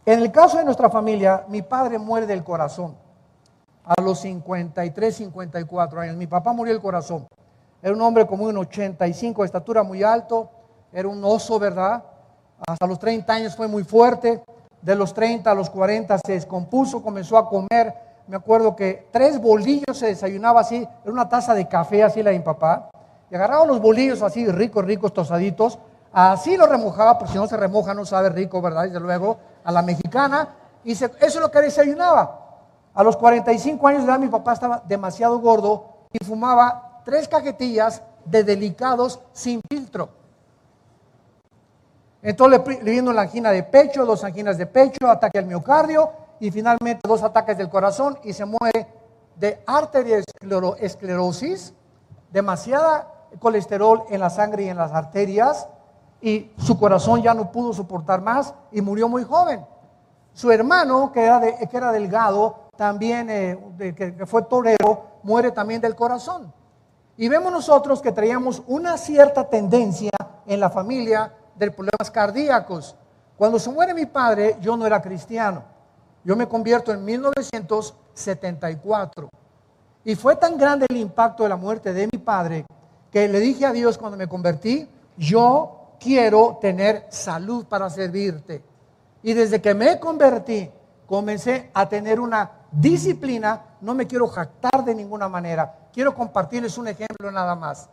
En el caso de nuestra familia, mi padre muere del corazón a los 53, 54 años. Mi papá murió del corazón. Era un hombre como un 85 de estatura, muy alto. Era un oso, ¿verdad? Hasta los 30 años fue muy fuerte. De los 30 a los 40 se descompuso, comenzó a comer me acuerdo que 3 bolillos se desayunaba así, era una taza de café así la de mi papá, y agarraba los bolillos así ricos, tostaditos, así los remojaba, porque si no se remoja no sabe rico, ¿verdad? Desde luego, a la mexicana, eso es lo que desayunaba. A los 45 años de edad mi papá estaba demasiado gordo y fumaba 3 cajetillas de Delicados sin filtro. Entonces le vino la angina de pecho, 2 anginas de pecho, ataque al miocardio y finalmente 2 ataques del corazón y se muere de arteriosclerosis, demasiada colesterol en la sangre y en las arterias y su corazón ya no pudo soportar más y murió muy joven. Su hermano, que era delgado, también que fue torero, muere también del corazón. Y vemos nosotros que traíamos una cierta tendencia en la familia de problemas cardíacos. Cuando se muere mi padre, yo no era cristiano. Yo me convierto en 1974. Y fue tan grande el impacto de la muerte de mi padre que le dije a Dios cuando me convertí, yo quiero tener salud para servirte. Y desde que me convertí, comencé a tener una disciplina, no me quiero jactar de ninguna manera, quiero compartirles un ejemplo nada más.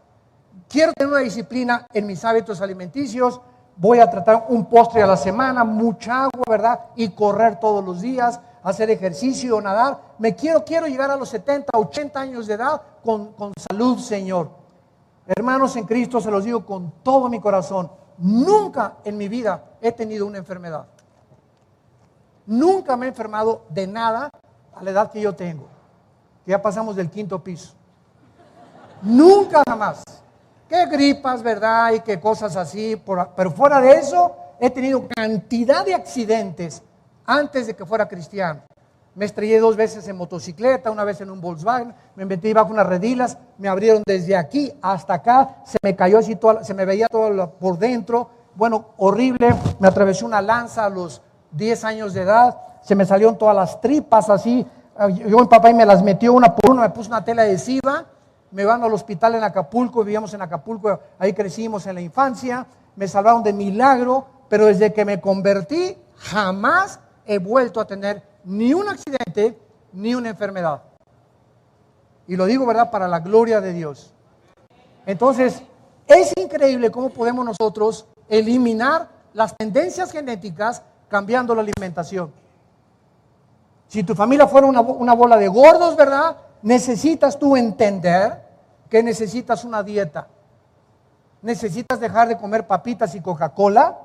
Quiero tener una disciplina en mis hábitos alimenticios, voy a tratar un postre a la semana, mucha agua, ¿verdad? Y correr todos los días, hacer ejercicio, nadar. Quiero llegar a los 70, 80 años de edad con salud, Señor. Hermanos en Cristo, se los digo con todo mi corazón, nunca en mi vida he tenido una enfermedad. Nunca me he enfermado de nada a la edad que yo tengo, que ya pasamos del 5º piso. Nunca jamás. Qué gripas, ¿verdad? Y qué cosas así, pero fuera de eso, he tenido cantidad de accidentes antes de que fuera cristiano. Me estrellé 2 veces en motocicleta, una vez en un Volkswagen, me metí bajo unas redilas, me abrieron desde aquí hasta acá, se me cayó así, se me veía todo por dentro, bueno, horrible, me atravesó una lanza a los 10 años de edad, se me salieron todas las tripas así, yo mi papá y me las metió una por una, me puso una tela adhesiva, me van al hospital en Acapulco, vivíamos en Acapulco, ahí crecimos en la infancia, me salvaron de milagro, pero desde que me convertí jamás he vuelto a tener ni un accidente ni una enfermedad. Y lo digo, ¿verdad?, para la gloria de Dios. Entonces, es increíble cómo podemos nosotros eliminar las tendencias genéticas cambiando la alimentación. Si tu familia fuera una bola de gordos, ¿verdad?, necesitas tú entender que necesitas una dieta. Necesitas dejar de comer papitas y Coca-Cola.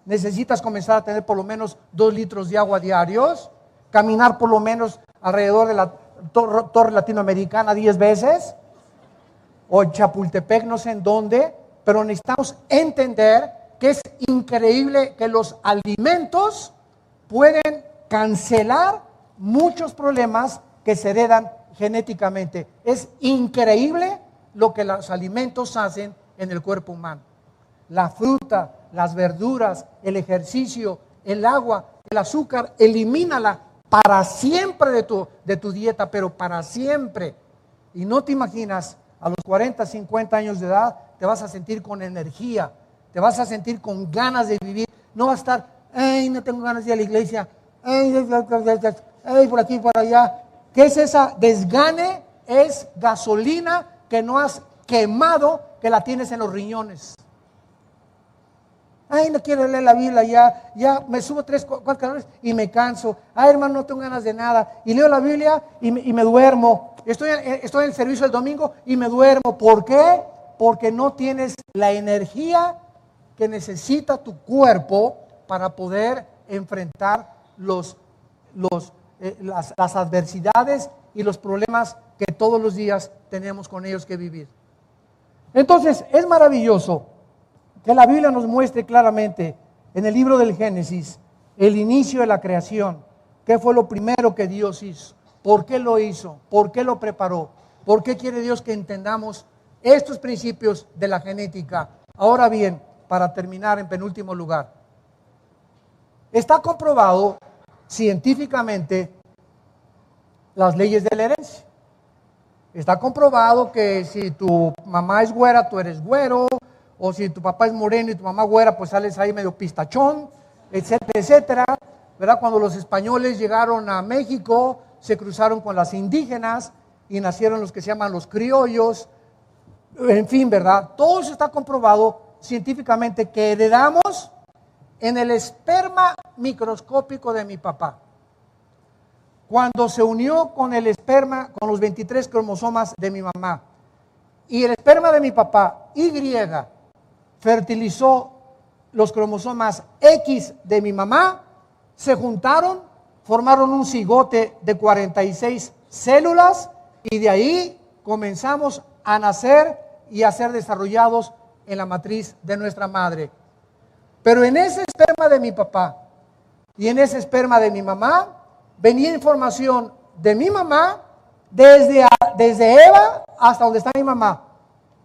Necesitas comenzar a tener por lo menos 2 litros de agua diarios. Caminar por lo menos alrededor de la torre latinoamericana 10 veces. O en Chapultepec, no sé en dónde. Pero necesitamos entender que es increíble que los alimentos pueden cancelar muchos problemas que se heredan genéticamente. Es increíble lo que los alimentos hacen en el cuerpo humano. La fruta, las verduras, el ejercicio, el agua, el azúcar, elimínala para siempre de tu dieta, pero para siempre. Y no te imaginas, a los 40, 50 años de edad, te vas a sentir con energía, te vas a sentir con ganas de vivir. No vas a estar, ay, no tengo ganas de ir a la iglesia, ay, por aquí, por allá. ¿Qué es esa desgane? Es gasolina que no has quemado, que la tienes en los riñones. Ay, no quiero leer la Biblia, ya me subo 3, 4 calorías y me canso. Ay, hermano, no tengo ganas de nada. Y leo la Biblia y me duermo. Estoy en el servicio del domingo y me duermo. ¿Por qué? Porque no tienes la energía que necesita tu cuerpo para poder enfrentar las adversidades y los problemas que todos los días tenemos con ellos que vivir. Entonces, es maravilloso que la Biblia nos muestre claramente en el libro del Génesis el inicio de la creación. ¿Qué fue lo primero que Dios hizo? ¿Por qué lo hizo? ¿Por qué lo preparó? ¿Por qué quiere Dios que entendamos estos principios de la genética? Ahora bien, para terminar en penúltimo lugar, está comprobado científicamente las leyes de la herencia. Está comprobado que si tu mamá es güera, tú eres güero, o si tu papá es moreno y tu mamá güera, pues sales ahí medio pistachón, etcétera, etcétera. ¿Verdad? Cuando los españoles llegaron a México, se cruzaron con las indígenas y nacieron los que se llaman los criollos. En fin, ¿verdad? Todo eso está comprobado científicamente que heredamos en el esperma microscópico de mi papá. Cuando se unió con el esperma, con los 23 cromosomas de mi mamá, y el esperma de mi papá, Y, fertilizó los cromosomas X de mi mamá, se juntaron, formaron un cigote de 46 células y de ahí comenzamos a nacer y a ser desarrollados en la matriz de nuestra madre. Pero en ese esperma de mi papá y en ese esperma de mi mamá venía información de mi mamá desde Eva hasta donde está mi mamá.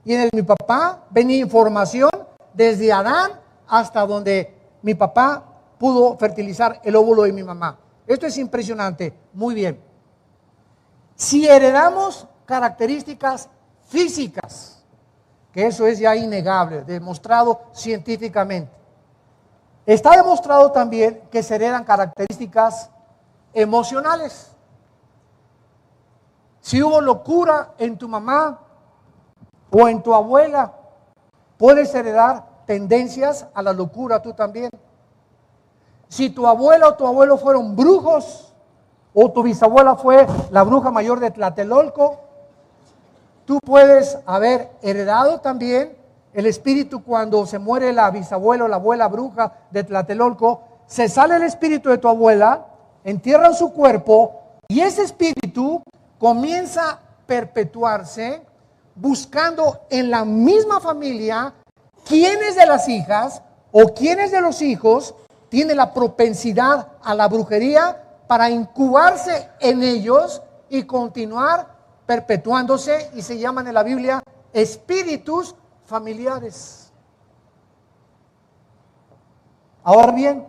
Y en el de mi papá venía información desde Adán hasta donde mi papá pudo fertilizar el óvulo de mi mamá. Esto es impresionante. Muy bien. Si heredamos características físicas, que eso es ya innegable, demostrado científicamente, está demostrado también que se heredan características emocionales. Si hubo locura en tu mamá o en tu abuela, puedes heredar tendencias a la locura tú también. Si tu abuela o tu abuelo fueron brujos, o tu bisabuela fue la bruja mayor de Tlatelolco, tú puedes haber heredado también el espíritu. Cuando se muere la bisabuela o la abuela bruja de Tlatelolco, se sale el espíritu de tu abuela, entierran su cuerpo y ese espíritu comienza a perpetuarse buscando en la misma familia quiénes de las hijas o quiénes de los hijos tiene la propensidad a la brujería para incubarse en ellos y continuar perpetuándose, y se llaman en la Biblia espíritus familiares. Ahora bien,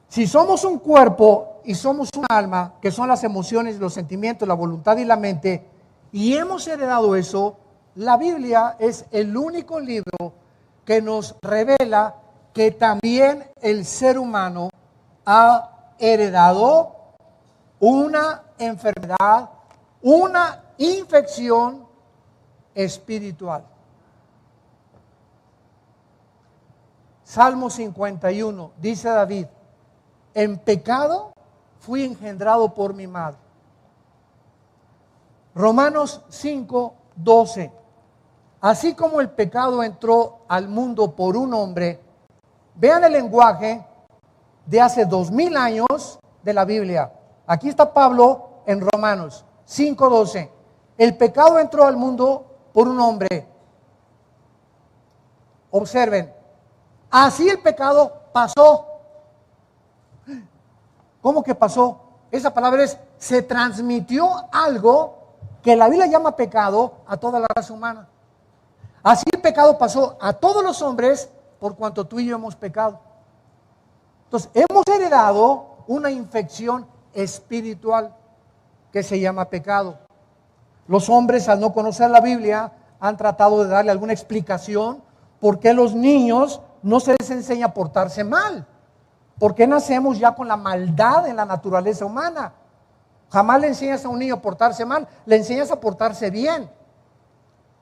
si somos un cuerpo y somos un alma, que son las emociones, los sentimientos, la voluntad y la mente, y hemos heredado eso, la Biblia es el único libro que nos revela que también el ser humano ha heredado una enfermedad, una infección espiritual. Salmo 51, dice David: en pecado fui engendrado por mi madre. Romanos 5, 12. Así como el pecado entró al mundo por un hombre, vean el lenguaje de hace 2000 años de la Biblia. Aquí está Pablo en Romanos 5, 12. El pecado entró al mundo por un hombre. Observen, así el pecado pasó. ¿Cómo que pasó? Esa palabra es, se transmitió algo que la Biblia llama pecado a toda la raza humana. Así el pecado pasó a todos los hombres por cuanto tú y yo hemos pecado. Entonces, hemos heredado una infección espiritual que se llama pecado. Los hombres, al no conocer la Biblia, han tratado de darle alguna explicación por qué los niños no se les enseña a portarse mal. ¿Por qué nacemos ya con la maldad en la naturaleza humana? Jamás le enseñas a un niño a portarse mal, le enseñas a portarse bien.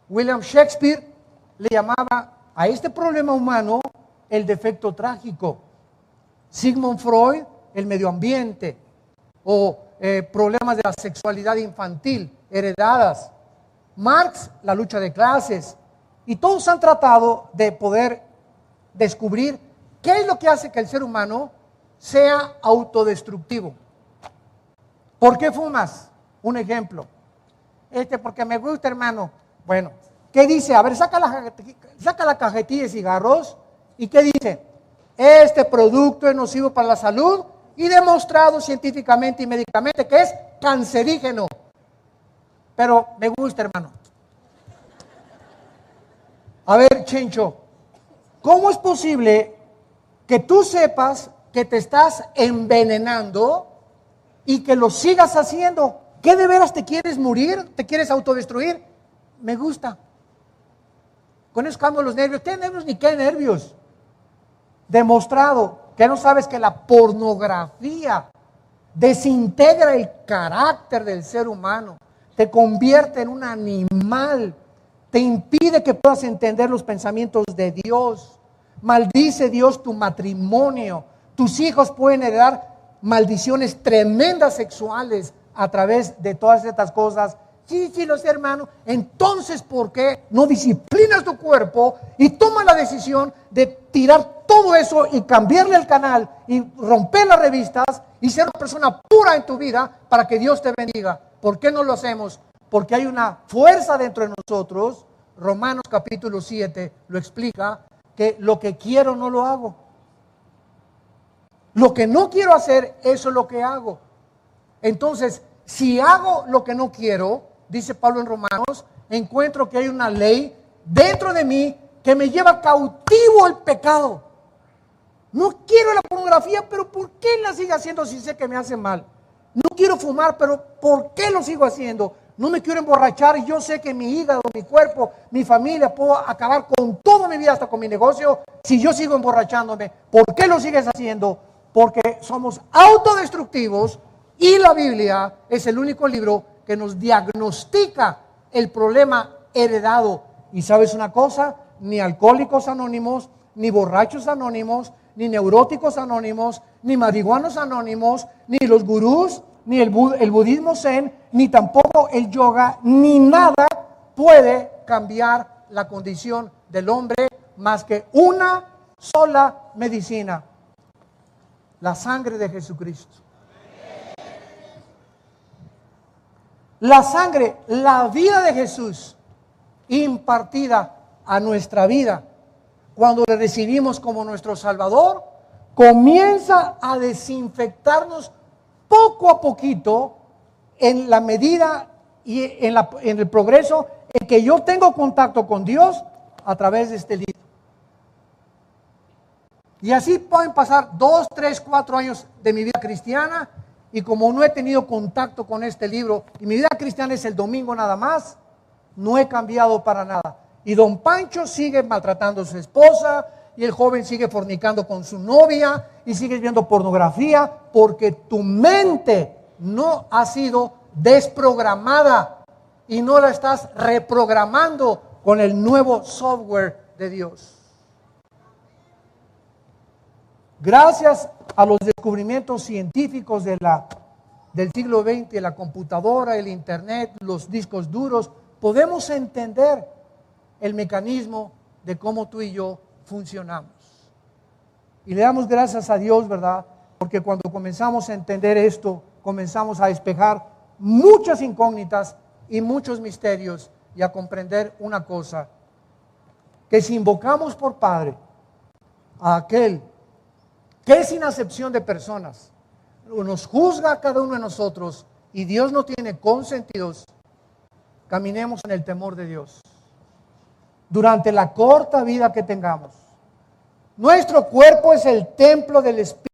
William Shakespeare le llamaba a este problema humano el defecto trágico. Sigmund Freud, el medio ambiente, o problemas de la sexualidad infantil heredadas. Marx, la lucha de clases. Y todos han tratado de poder descubrir qué es lo que hace que el ser humano sea autodestructivo. ¿Por qué fumas? Un ejemplo. Porque me gusta, hermano. Bueno, ¿qué dice? A ver, saca la cajetilla de cigarros. ¿Y qué dice? Este producto es nocivo para la salud y demostrado científicamente y médicamente que es cancerígeno. Pero me gusta, hermano. A ver, Chencho, ¿cómo es posible que tú sepas que te estás envenenando y que lo sigas haciendo? ¿Qué de veras te quieres morir? ¿Te quieres autodestruir? Me gusta. Con eso cambio los nervios. ¿Qué nervios ni qué nervios? Demostrado que no sabes que la pornografía desintegra el carácter del ser humano, te convierte en un animal, te impide que puedas entender los pensamientos de Dios. Maldice Dios tu matrimonio. Tus hijos pueden heredar maldiciones tremendas sexuales a través de todas estas cosas. Sí, los hermanos. Entonces, ¿por qué no disciplinas tu cuerpo y tomas la decisión de tirar todo eso y cambiarle el canal y romper las revistas y ser una persona pura en tu vida para que Dios te bendiga? ¿Por qué no lo hacemos? Porque hay una fuerza dentro de nosotros. Romanos capítulo 7 lo explica, que lo que quiero no lo hago. Lo que no quiero hacer, eso es lo que hago. Entonces, si hago lo que no quiero, dice Pablo en Romanos, encuentro que hay una ley dentro de mí que me lleva cautivo al pecado. No quiero la pornografía, pero ¿por qué la sigo haciendo si sé que me hace mal? No quiero fumar, pero ¿por qué lo sigo haciendo? No me quiero emborrachar y yo sé que mi hígado, mi cuerpo, mi familia, puedo acabar con toda mi vida, hasta con mi negocio, si yo sigo emborrachándome. ¿Por qué lo sigues haciendo? Porque somos autodestructivos y la Biblia es el único libro que nos diagnostica el problema heredado. Y ¿sabes una cosa? Ni Alcohólicos Anónimos, ni Borrachos Anónimos, ni Neuróticos Anónimos, ni Marihuanos Anónimos, ni los gurús, ni el budismo zen, ni tampoco el yoga, ni nada puede cambiar la condición del hombre más que una sola medicina: la sangre de Jesucristo. La sangre, la vida de Jesús impartida a nuestra vida, cuando le recibimos como nuestro Salvador, comienza a desinfectarnos poco a poquito en la medida y en el progreso en que yo tengo contacto con Dios a través de este libro. Y así pueden pasar 2, 3, 4 años de mi vida cristiana, y como no he tenido contacto con este libro, y mi vida cristiana es el domingo nada más, no he cambiado para nada. Y don Pancho sigue maltratando a su esposa, y el joven sigue fornicando con su novia, y sigues viendo pornografía, porque tu mente no ha sido desprogramada, y no la estás reprogramando con el nuevo software de Dios. Gracias a los descubrimientos científicos del siglo XX, la computadora, el internet, los discos duros, podemos entender el mecanismo de cómo tú y yo funcionamos. Y le damos gracias a Dios, ¿verdad? Porque cuando comenzamos a entender esto, comenzamos a despejar muchas incógnitas y muchos misterios, y a comprender una cosa: que si invocamos por Padre a aquel que es sin acepción de personas, nos juzga a cada uno de nosotros, y Dios no tiene consentidos, caminemos en el temor de Dios durante la corta vida que tengamos. Nuestro cuerpo es el templo del Espíritu